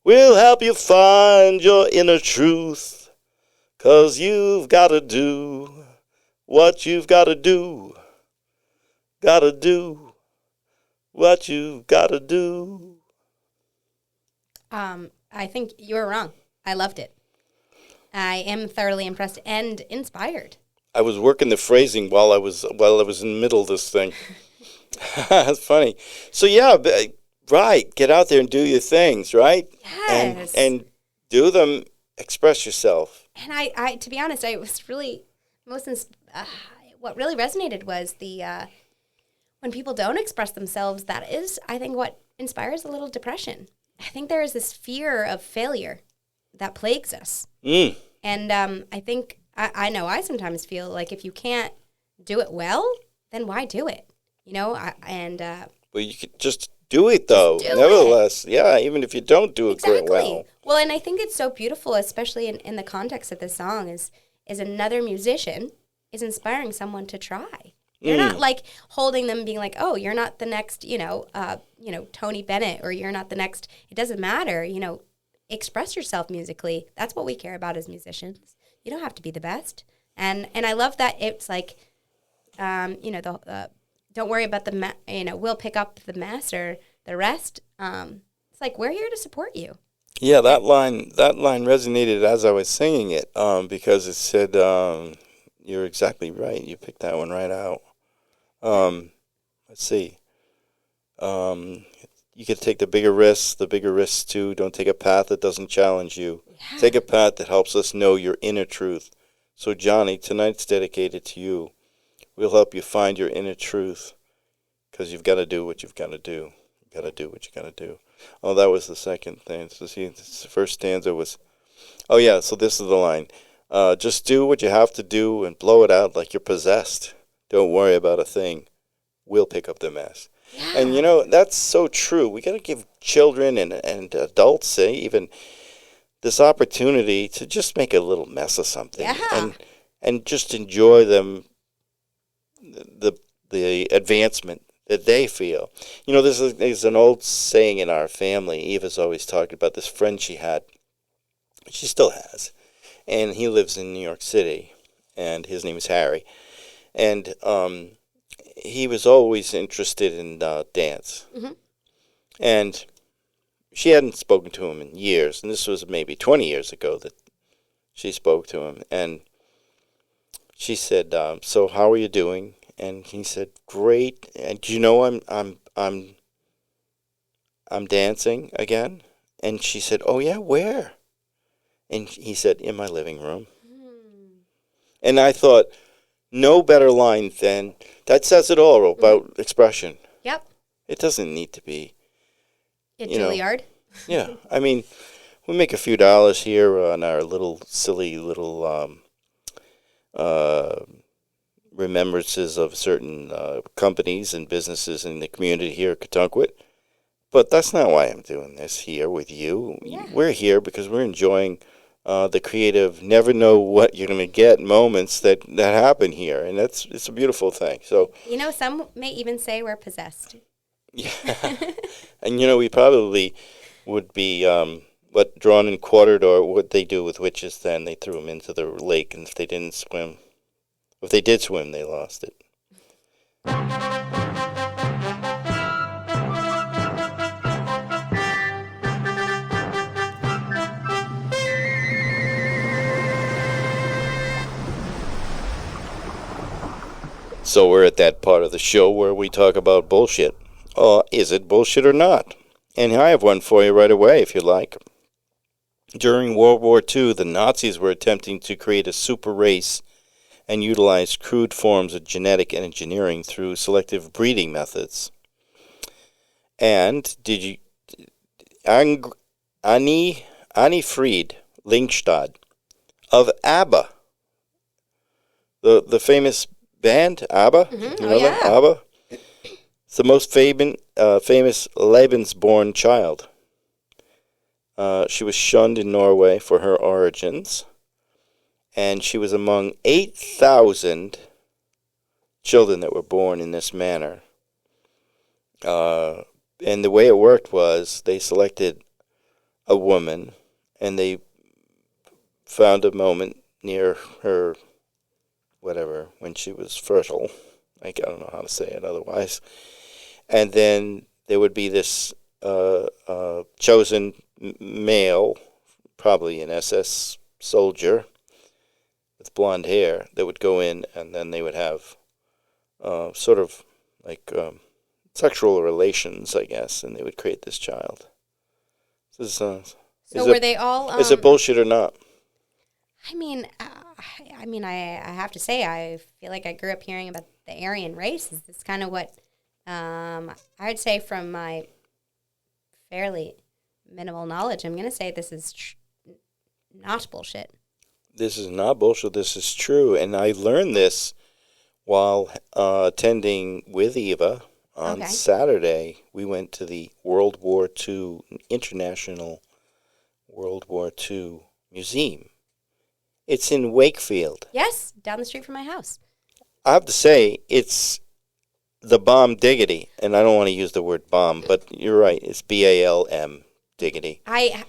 We'll help you find your inner truth. 'Cause you've gotta do what you've gotta do. Gotta do what you've gotta do. I think you were wrong. I loved it. I am thoroughly impressed and inspired. I was working the phrasing while I was in the middle of this thing. That's funny. So yeah, right. Get out there and do your things, right? Yes. And do them. Express yourself. And I to be honest, I was really what really resonated was the when people don't express themselves. That is, I think, what inspires a little depression. I think there is this fear of failure that plagues us. And I think, I know I sometimes feel like if you can't do it well, then why do it? You know, Well, you could just do it, though. Nevertheless, yeah, even if you don't do it exactly. well. Well, and I think it's so beautiful, especially in the context of this song, is another musician is inspiring someone to try. You're not like holding them being like, oh, you're not the next, Tony Bennett, or you're not the next, it doesn't matter, express yourself musically. That's what we care about as musicians. You don't have to be the best. And I love that it's like, don't worry about we'll pick up the mess or the rest. It's like, we're here to support you. Yeah, that line resonated as I was singing it, because it said, you're exactly right. You picked that one right out. Let's see. You can take the bigger risks too. Don't take a path that doesn't challenge you. Yeah. Take a path that helps us know your inner truth. So, Johnny, tonight's dedicated to you. We'll help you find your inner truth, because you've got to do what you've got to do. You've got to do what you got to do. Oh, that was the second thing. So, see, the first stanza was, oh, yeah, so this is the line. Just do what you have to do and blow it out like you're possessed. Don't worry about a thing. We'll pick up the mess. Yeah. And, that's so true. We got to give children and adults, even this opportunity to just make a little mess of something. Yeah. And just enjoy them, the advancement that they feel. There's an old saying in our family. Eva's always talked about this friend she had. She still has. And he lives in New York City. And his name is Harry. And he was always interested in dance. Mm-hmm. And she hadn't spoken to him in years. And this was maybe 20 years ago that she spoke to him. And she said, so how are you doing? And he said, great. And do you know I'm dancing again? And she said, oh yeah, where? And he said, in my living room. And I thought, no better line than, that says it all about expression. Yep. It doesn't need to be. In Juilliard? Yeah. I mean, we make a few dollars here on our silly little remembrances of certain companies and businesses in the community here at Katunkwit. But that's not why I'm doing this here with you. Yeah. We're here because we're enjoying the creative, never know what you're going to get moments that happen here. And it's a beautiful thing. So some may even say we're possessed. Yeah. And, we probably would be drawn and quartered, or what they do with witches then. They threw them into the lake, and if they didn't swim, if they did swim, they lost it. So we're at that part of the show where we talk about bullshit. Is it bullshit or not? And I have one for you right away, if you like. During World War II, the Nazis were attempting to create a super race and utilized crude forms of genetic engineering through selective breeding methods. And Annie Fried Lingstad of ABBA, the famous band ABBA, mm-hmm. That? ABBA. It's the most famous Lebensborn child. She was shunned in Norway for her origins, and she was among 8,000 children that were born in this manner. And the way it worked was they selected a woman, and they found a moment near her, whatever, when she was fertile. I don't know how to say it otherwise. And then there would be this chosen male, probably an SS soldier with blonde hair, that would go in, and then they would have sort of like sexual relations, I guess, and they would create this child. This is, So were they all? Is it bullshit or not? I mean, I have to say, I feel like I grew up hearing about the Aryan race. Is this kind of what I'd say from my fairly minimal knowledge? I'm going to say this is not bullshit. This is not bullshit. This is true, and I learned this while attending with Eva on Saturday. We went to the World War II International World War II Museum. It's in Wakefield. Yes, down the street from my house. I have to say, it's the bomb diggity, and I don't want to use the word bomb, but you're right. It's BALM diggity. I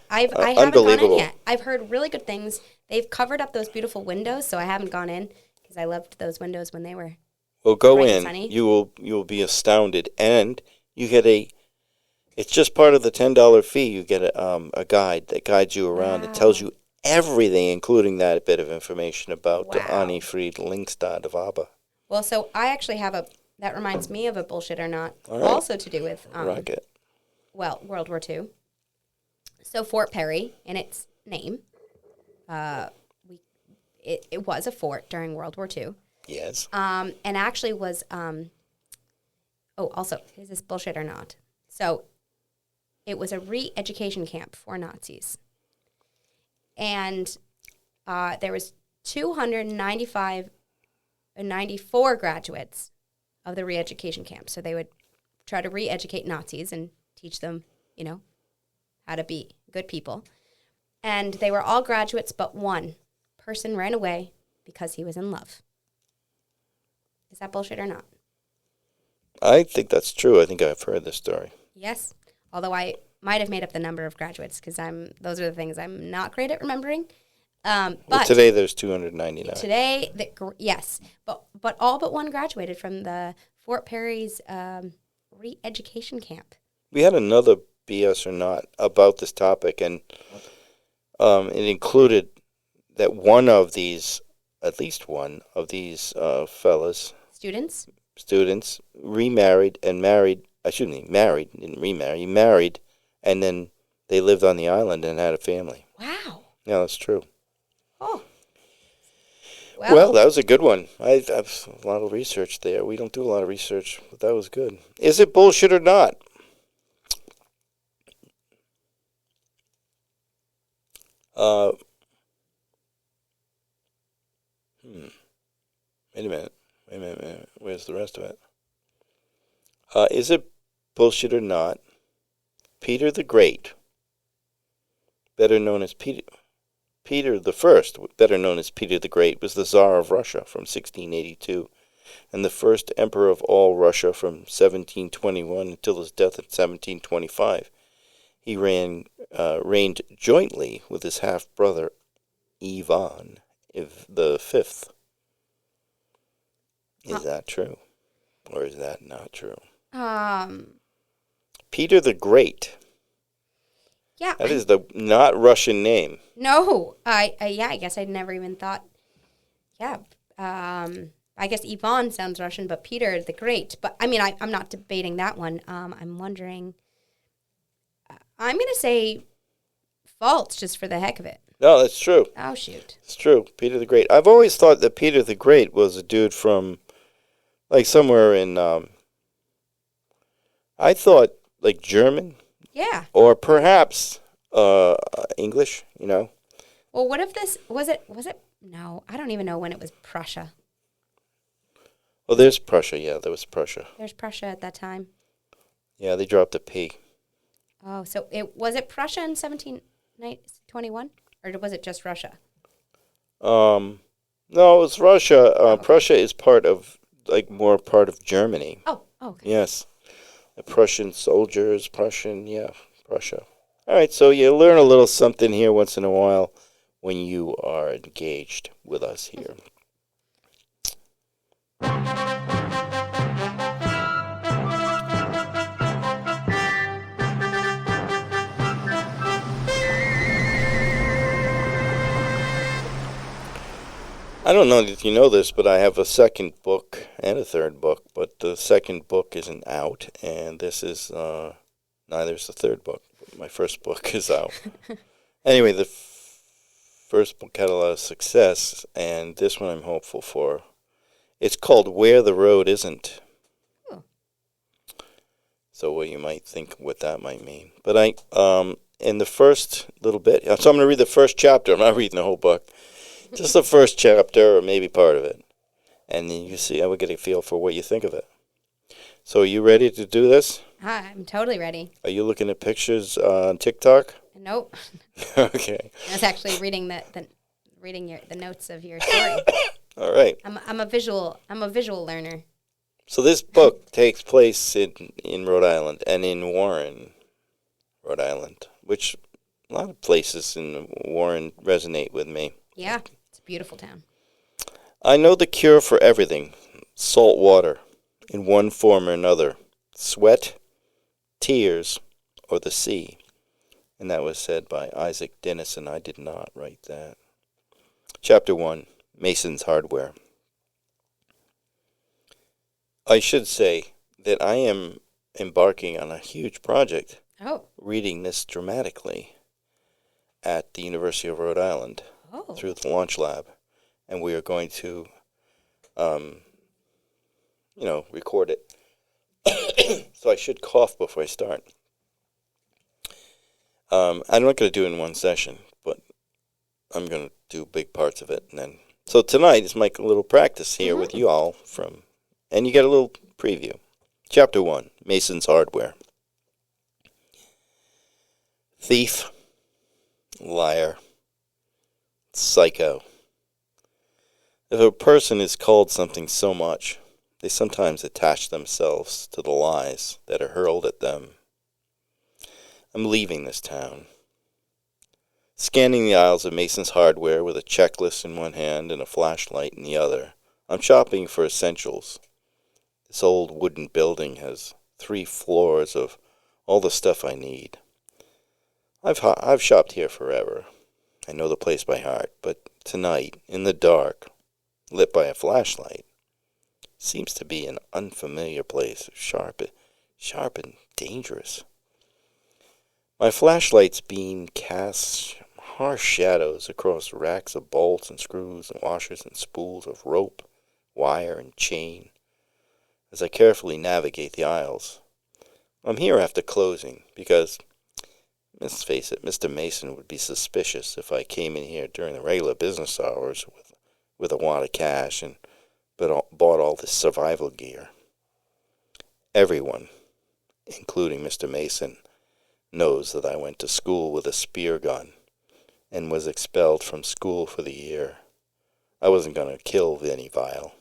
haven't gone in yet. I've heard really good things. They've covered up those beautiful windows, so I haven't gone in because I loved those windows when they were. Well, go in. You will be astounded, and you get it's just part of the $10 fee. You get a guide that guides you around. Wow. It tells you everything, including that bit of information about Annie Fried Lingstad of ABBA. Well, so I actually have that reminds me of a bullshit or not, also to do with Rocket. Well, World War II. So Fort Perry, in its name, it was a fort during World War II. Yes. And actually was, also, is this bullshit or not? So it was a re-education camp for Nazis. And there was 294 graduates of the re-education camp. So they would try to re-educate Nazis and teach them, how to be good people. And they were all graduates, but one person ran away because he was in love. Is that bullshit or not? I think that's true. I think I've heard this story. Yes, although I might have made up the number of graduates because those are the things I'm not great at remembering. But today there's 299. Today, yes, but all but one graduated from the Fort Perry's re-education camp. We had another BS or not about this topic, and it included that at least one of these fellas, students, remarried and married. Married, didn't remarry. He married, and then they lived on the island and had a family. Wow. Yeah, that's true. Oh. Well, that was a good one. I've a lot of research there. We don't do a lot of research, but that was good. Is it bullshit or not? Wait a minute. Where's the rest of it? Is it bullshit or not? Peter the Great, better known as Peter the First, better known as Peter the Great, was the Tsar of Russia from 1682, and the first emperor of all Russia from 1721 until his death in 1725. He reigned jointly with his half-brother Ivan the Fifth. Is that true, or is that not true? Peter the Great. Yeah. That is the not Russian name. No, I guess I'd never even thought. Yeah, I guess Ivan sounds Russian, but Peter the Great. But I mean, I'm not debating that one. I'm wondering. I'm gonna say false just for the heck of it. No, that's true. Oh shoot. It's true. Peter the Great. I've always thought that Peter the Great was a dude from, like, somewhere in. I thought like German. Yeah. Or perhaps English, Well, what if this was it? No, I don't even know when it was Prussia. Well, there's Prussia. Yeah, there was Prussia. There's Prussia at that time. Yeah, they dropped a P. Oh, so was it Prussia in 1721, or was it just Russia? No, it's Russia. Okay. Prussia is more part of Germany. Oh, okay. Yes. The Prussian soldiers, Prussia. All right, so you learn a little something here once in a while when you are engaged with us here. I don't know if you know this, but I have a second book and a third book, but the second book isn't out, and this is neither is the third book. But my first book is out. Anyway, the first book had a lot of success, and this one I'm hopeful for. It's called Where the Road Isn't. Oh. So what you might think what that might mean. But in the first little bit, so I'm going to read the first chapter. I'm not reading the whole book. Just the first chapter or maybe part of it. And then you see, I would get a feel for what you think of it. So are you ready to do this? I'm totally ready. Are you looking at pictures on TikTok? Nope. Okay. I was actually reading the notes of your story. All right. I'm a visual learner. So this book takes place in Rhode Island and in Warren, Rhode Island, which a lot of places in Warren resonate with me. Yeah, it's a beautiful town. I know the cure for everything, salt water, in one form or another, sweat, tears, or the sea. And that was said by Isaac Denison. I did not write that. Chapter 1, Mason's Hardware. I should say that I am embarking on a huge project, reading this dramatically at the University of Rhode Island through the Launch Lab. And we are going to, record it. So I should cough before I start. I'm not going to do it in one session, but I'm going to do big parts of it. So tonight is my little practice here with you all and you get a little preview. Chapter 1, Mason's Hardware. Thief, liar, psycho. If a person is called something so much, they sometimes attach themselves to the lies that are hurled at them. I'm leaving this town. Scanning the aisles of Mason's Hardware with a checklist in one hand and a flashlight in the other, I'm shopping for essentials. This old wooden building has 3 floors of all the stuff I need. I've shopped here forever. I know the place by heart, but tonight, in the dark, lit by a flashlight, seems to be an unfamiliar place, sharp and dangerous. My flashlight's beam casts harsh shadows across racks of bolts and screws and washers and spools of rope, wire, and chain as I carefully navigate the aisles. I'm here after closing because, let's face it, Mr. Mason would be suspicious if I came in here during the regular business hours with a wad of cash and bought all this survival gear. Everyone, including Mr. Mason, knows that I went to school with a spear gun and was expelled from school for the year. I wasn't going to kill Vinnie Vile,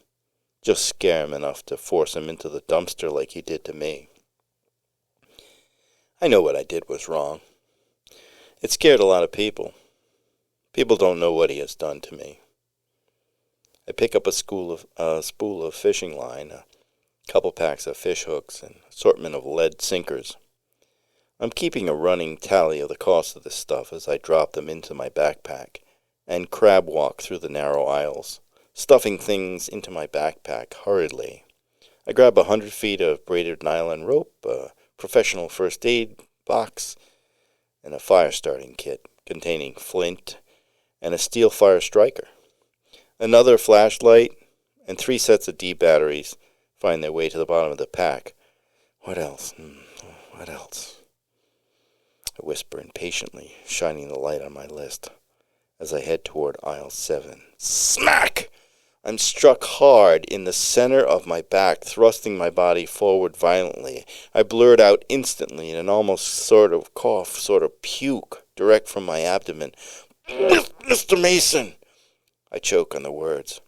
just scare him enough to force him into the dumpster like he did to me. I know what I did was wrong. It scared a lot of people. People don't know what he has done to me. I pick up a spool of fishing line, a couple packs of fish hooks, and an assortment of lead sinkers. I'm keeping a running tally of the cost of this stuff as I drop them into my backpack and crab walk through the narrow aisles, stuffing things into my backpack hurriedly. I grab 100 feet of braided nylon rope, a professional first aid box, and a fire starting kit containing flint and a steel fire striker. Another flashlight and 3 sets of D batteries find their way to the bottom of the pack. What else? What else? I whisper impatiently, shining the light on my list as I head toward aisle 7. Smack! I'm struck hard in the center of my back, thrusting my body forward violently. I blurt out instantly in an almost sort of cough, sort of puke, direct from my abdomen. Mr. Mason! I choke on the words.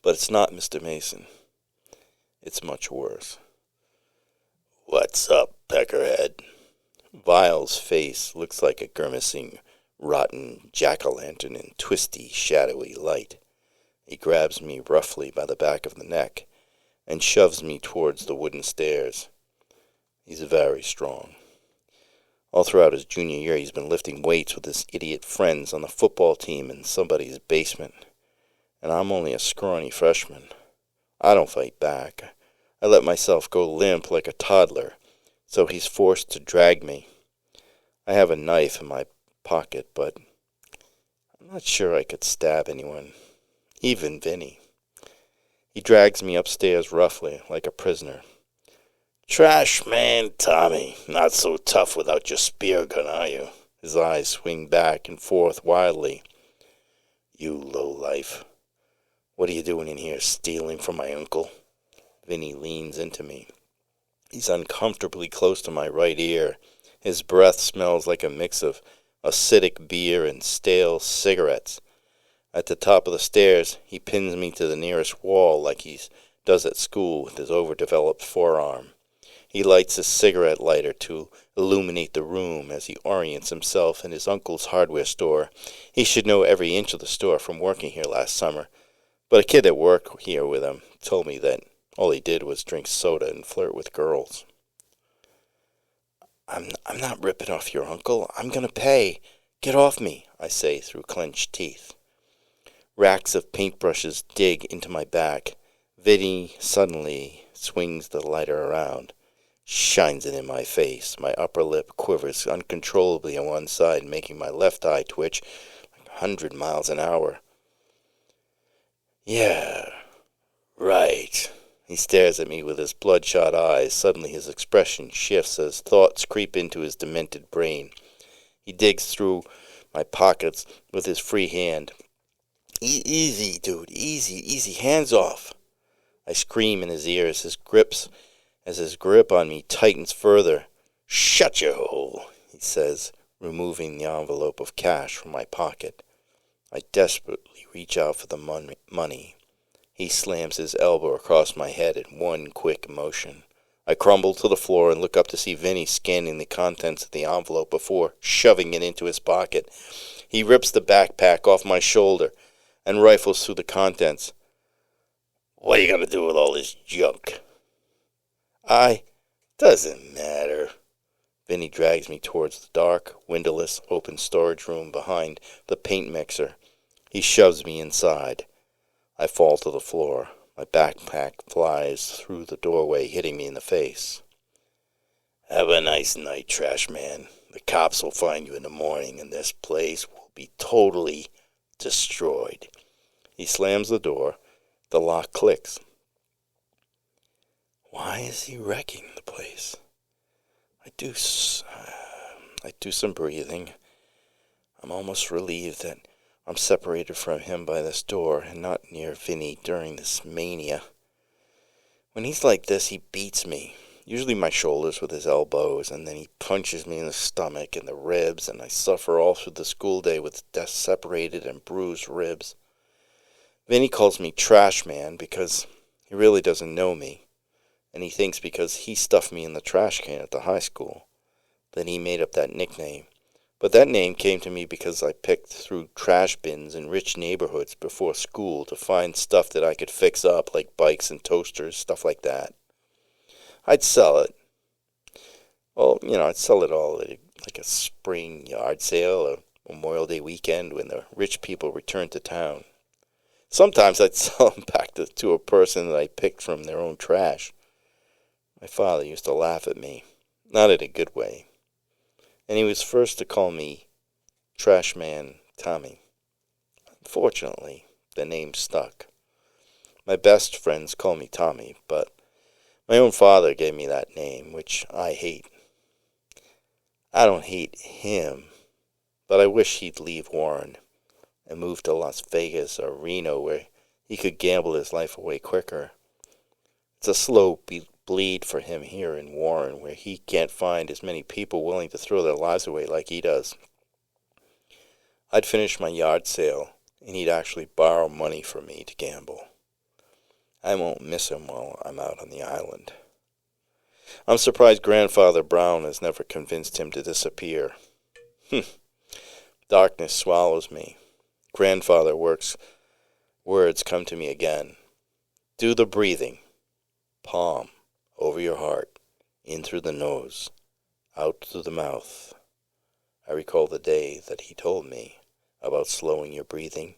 But it's not Mr. Mason. It's much worse. What's up, Peckerhead? Vile's face looks like a grimacing, rotten jack-o'-lantern in twisty, shadowy light. He grabs me roughly by the back of the neck and shoves me towards the wooden stairs. He's very strong. All throughout his junior year, he's been lifting weights with his idiot friends on the football team in somebody's basement. And I'm only a scrawny freshman. I don't fight back. I let myself go limp like a toddler, so he's forced to drag me. I have a knife in my pocket, but I'm not sure I could stab anyone, even Vinny. He drags me upstairs roughly, like a prisoner. Trash man, Tommy, not so tough without your spear gun, are you? His eyes swing back and forth wildly. You lowlife. What are you doing in here, stealing from my uncle? Vinny leans into me. He's uncomfortably close to my right ear. His breath smells like a mix of acidic beer and stale cigarettes. At the top of the stairs, he pins me to the nearest wall like he does at school with his overdeveloped forearm. He lights a cigarette lighter to illuminate the room as he orients himself in his uncle's hardware store. He should know every inch of the store from working here last summer. But a kid that worked here with him told me that all he did was drink soda and flirt with girls. I'm not ripping off your uncle. I'm going to pay. Get off me, I say through clenched teeth. Racks of paintbrushes dig into my back. Vinny suddenly swings the lighter around, shines it in my face. My upper lip quivers uncontrollably on one side, making my left eye twitch like 100 miles an hour. Yeah, right. He stares at me with his bloodshot eyes. Suddenly his expression shifts as thoughts creep into his demented brain. He digs through my pockets with his free hand. Easy, dude, easy, hands off. I scream in his ear as his grip on me tightens further. Shut your hole, he says, removing the envelope of cash from my pocket. I desperately reach out for the money. He slams his elbow across my head in one quick motion. I crumble to the floor and look up to see Vinny scanning the contents of the envelope before shoving it into his pocket. He rips the backpack off my shoulder and rifles through the contents. What are you going to do with all this junk? Doesn't matter. Vinny drags me towards the dark, windowless, open storage room behind the paint mixer. He shoves me inside. I fall to the floor. My backpack flies through the doorway, hitting me in the face. Have a nice night, trash man. The cops will find you in the morning, and this place will be totally destroyed. He slams the door. The lock clicks. Why is he wrecking the place? I do some breathing. I'm almost relieved that I'm separated from him by this door and not near Vinny during this mania. When he's like this, he beats me, usually my shoulders with his elbows, and then he punches me in the stomach and the ribs, and I suffer all through the school day with separated and bruised ribs. Vinny calls me Trash Man because he really doesn't know me, and he thinks because he stuffed me in the trash can at the high school, then he made up that nickname. But that name came to me because I picked through trash bins in rich neighborhoods before school to find stuff that I could fix up, like bikes and toasters, stuff like that. I'd sell it. Well, I'd sell it all at like a spring yard sale or Memorial Day weekend when the rich people returned to town. Sometimes I'd sell them back to a person that I picked from their own trash. My father used to laugh at me, not in a good way. And he was first to call me Trash Man Tommy. Unfortunately, the name stuck. My best friends call me Tommy, but my own father gave me that name, which I hate. I don't hate him, but I wish he'd leave Warren and move to Las Vegas or Reno where he could gamble his life away quicker. It's a slow bleed for him here in Warren, where he can't find as many people willing to throw their lives away like he does. I'd finish my yard sale and he'd actually borrow money from me to gamble. I won't miss him while I'm out on the island. I'm surprised Grandfather Brown has never convinced him to disappear. Darkness swallows me. Grandfather words come to me again. Do the breathing. Palm over your heart, in through the nose, out through the mouth. I recall the day that he told me about slowing your breathing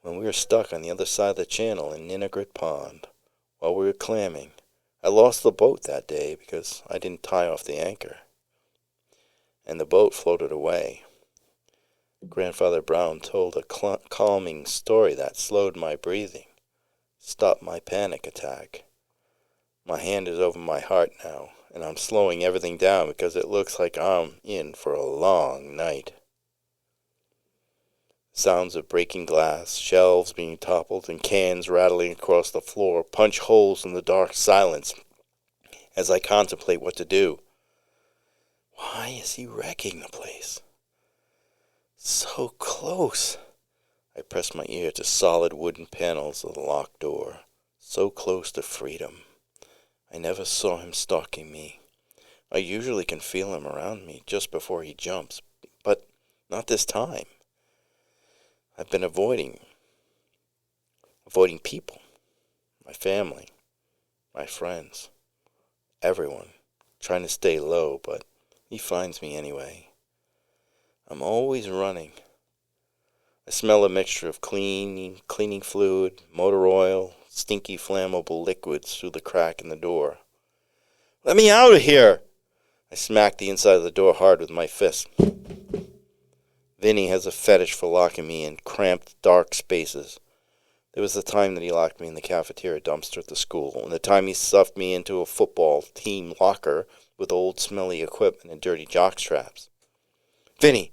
when we were stuck on the other side of the channel in Ninigret Pond while we were clamming. I lost the boat that day because I didn't tie off the anchor, and the boat floated away. Grandfather Brown told a calming story that slowed my breathing, stopped my panic attack. My hand is over my heart now, and I'm slowing everything down because it looks like I'm in for a long night. Sounds of breaking glass, shelves being toppled, and cans rattling across the floor punch holes in the dark silence as I contemplate what to do. Why is he wrecking the place? So close. I press my ear to solid wooden panels of the locked door, so close to freedom. I never saw him stalking me. I usually can feel him around me just before he jumps, but not this time. I've been avoiding people, my family, my friends, everyone, trying to stay low, but he finds me anyway. I'm always running. I smell a mixture of cleaning fluid, motor oil, stinky flammable liquids through the crack in the door. Let me out of here! I smack the inside of the door hard with my fist. Vinny has a fetish for locking me in cramped, dark spaces. There was the time that he locked me in the cafeteria dumpster at the school, and the time he stuffed me into a football team locker with old smelly equipment and dirty jockstraps. Vinny!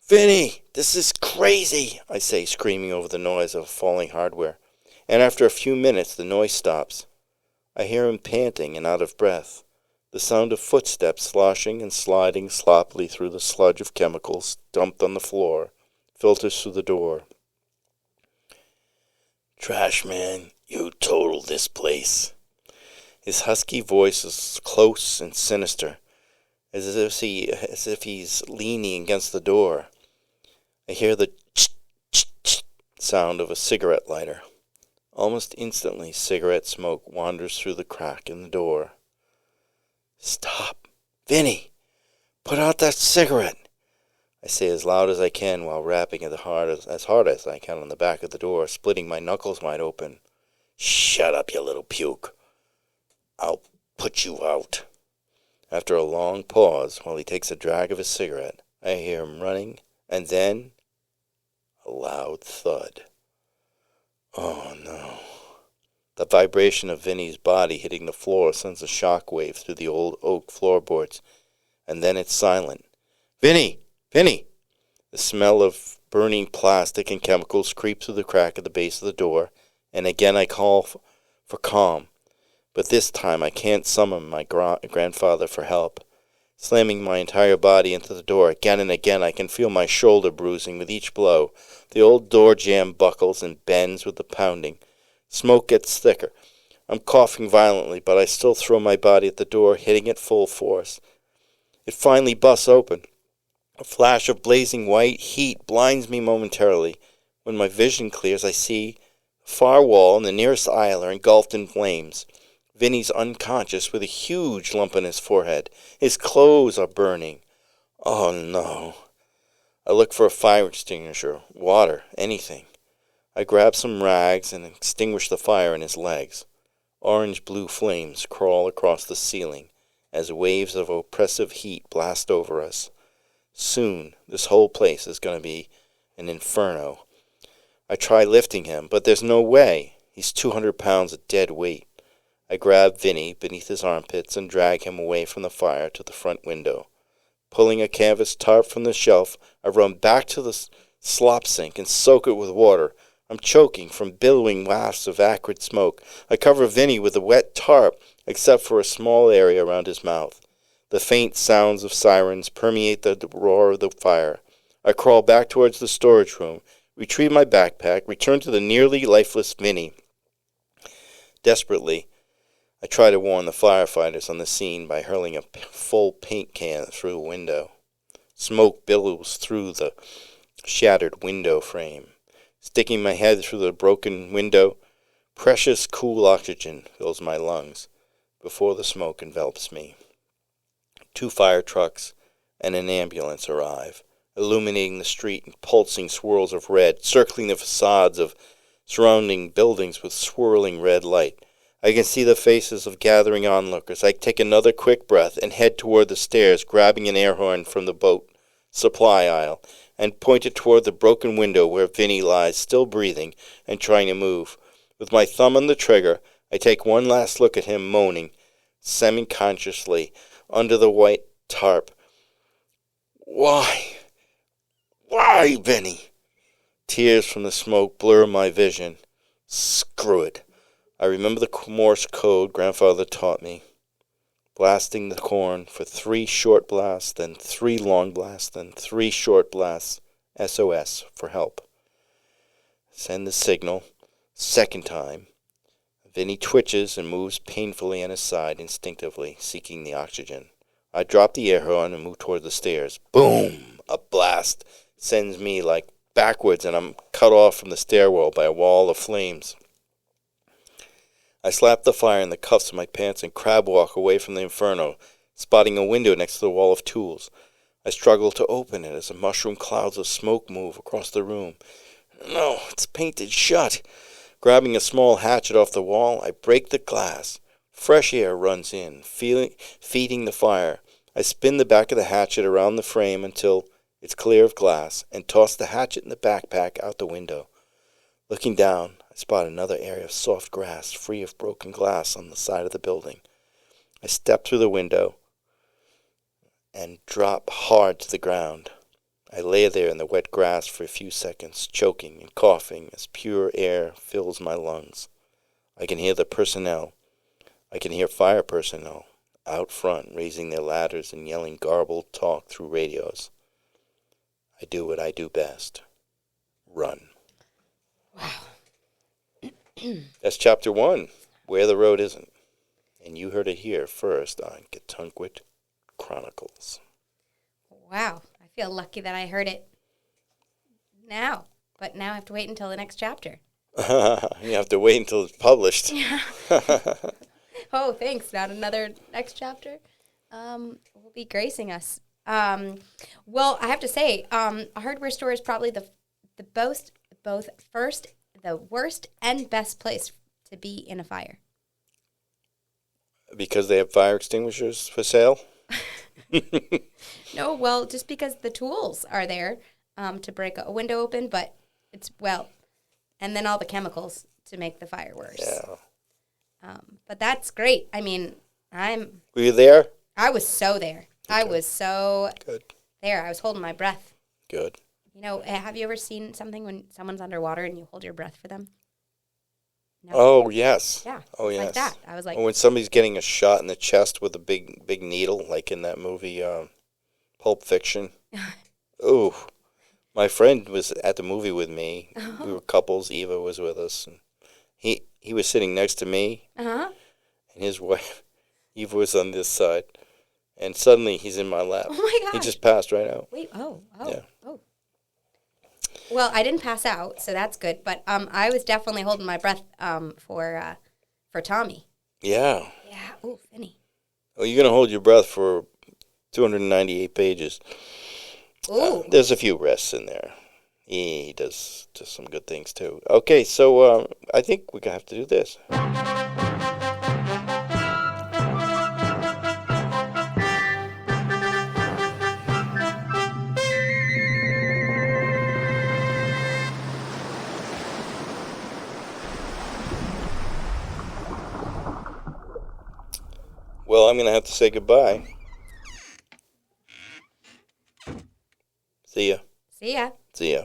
This is crazy! I say, screaming over the noise of falling hardware. And after a few minutes, the noise stops. I hear him panting and out of breath. The sound of footsteps sloshing and sliding sloppily through the sludge of chemicals dumped on the floor filters through the door. Trash man, you totaled this place. His husky voice is close and sinister, as if he's leaning against the door. I hear the ch-ch-ch sound of a cigarette lighter. Almost instantly, cigarette smoke wanders through the crack in the door. Stop. Vinny, put out that cigarette. I say as loud as I can while rapping as hard as I can on the back of the door, splitting my knuckles wide open. Shut up, you little puke. I'll put you out. After a long pause, while he takes a drag of his cigarette, I hear him running, and then a loud thud. Oh, no. The vibration of Vinny's body hitting the floor sends a shock wave through the old oak floorboards, and then it's silent. Vinny! Vinny! The smell of burning plastic and chemicals creeps through the crack at the base of the door, and again I call for calm. But this time I can't summon my grandfather for help. Slamming my entire body into the door again and again, I can feel my shoulder bruising with each blow. The old door jamb buckles and bends with the pounding. Smoke gets thicker. I'm coughing violently, but I still throw my body at the door, hitting it full force. It finally busts open. A flash of blazing white heat blinds me momentarily. When my vision clears, I see the far wall and the nearest aisle are engulfed in flames. Vinny's unconscious with a huge lump on his forehead. His clothes are burning. Oh, no. I look for a fire extinguisher, water, anything. I grab some rags and extinguish the fire in his legs. Orange-blue flames crawl across the ceiling as waves of oppressive heat blast over us. Soon, this whole place is going to be an inferno. I try lifting him, but there's no way. He's 200 pounds of dead weight. I grab Vinny beneath his armpits and drag him away from the fire to the front window. Pulling a canvas tarp from the shelf, I run back to the slop sink and soak it with water. I'm choking from billowing wafts of acrid smoke. I cover Vinny with the wet tarp, except for a small area around his mouth. The faint sounds of sirens permeate the roar of the fire. I crawl back towards the storage room, retrieve my backpack, return to the nearly lifeless Vinny. Desperately, I try to warn the firefighters on the scene by hurling a full paint can through a window. Smoke billows through the shattered window frame. Sticking my head through the broken window, precious cool oxygen fills my lungs before the smoke envelops me. 2 fire trucks and an ambulance arrive, illuminating the street in pulsing swirls of red, circling the facades of surrounding buildings with swirling red light. I can see the faces of gathering onlookers. I take another quick breath and head toward the stairs, grabbing an air horn from the boat supply aisle, and point it toward the broken window where Vinny lies, still breathing and trying to move. With my thumb on the trigger, I take one last look at him moaning, semi-consciously, under the white tarp. Why? Why, Vinny? Tears from the smoke blur my vision. Screw it. I remember the Morse code Grandfather taught me. Blasting the corn for 3 short blasts, then 3 long blasts, then 3 short blasts. SOS for help. Send the signal. Second time. Vinny twitches and moves painfully on his side, instinctively, seeking the oxygen. I drop the air horn and move toward the stairs. Boom! A blast sends me like backwards, and I'm cut off from the stairwell by a wall of flames. I slap the fire in the cuffs of my pants and crab walk away from the inferno, spotting a window next to the wall of tools. I struggle to open it as the mushroom clouds of smoke move across the room. No, it's painted shut. Grabbing a small hatchet off the wall, I break the glass. Fresh air runs in, feeding the fire. I spin the back of the hatchet around the frame until it's clear of glass, and toss the hatchet and the backpack out the window. Looking down, I spot another area of soft grass, free of broken glass on the side of the building. I step through the window and drop hard to the ground. I lay there in the wet grass for a few seconds, choking and coughing as pure air fills my lungs. I can hear the personnel. I can hear fire personnel out front raising their ladders and yelling garbled talk through radios. I do what I do best. Run. Wow. That's chapter 1, Where the Road Isn't. And you heard it here first on Getunkwit Chronicles. Wow. I feel lucky that I heard it now. But now I have to wait until the next chapter. You have to wait until it's published. Yeah. Oh, thanks. Not another next chapter will be gracing us. Well, I have to say, a hardware store is probably the worst and best place to be in a fire. Because they have fire extinguishers for sale? No, well, just because the tools are there to break a window open, but and then all the chemicals to make the fire worse. Yeah. But that's great. I mean, Were you there? I was so there. Okay. I was so Good. there. I was holding my breath. Good. You know, have you ever seen something when someone's underwater and you hold your breath for them? No? Oh, yes. Yeah. Oh, yes. Like that. I was like, Or when somebody's getting a shot in the chest with a big needle, like in that movie Pulp Fiction. Ooh. My friend was at the movie with me. We were couples. Eva was with us. And he was sitting next to me. uh-huh. And his wife, Eva, was on this side. And suddenly he's in my lap. Oh, my gosh. He just passed right out. Wait, oh. Yeah. Well, I didn't pass out, so that's good. But I was definitely holding my breath for Tommy. Yeah. Yeah. Ooh, Vinny. Well, you're going to hold your breath for 298 pages. Ooh. There's a few rests in there. He does some good things, too. Okay, so I think we're going to have to do this. Well, I'm going to have to say goodbye. See ya. See ya. See ya.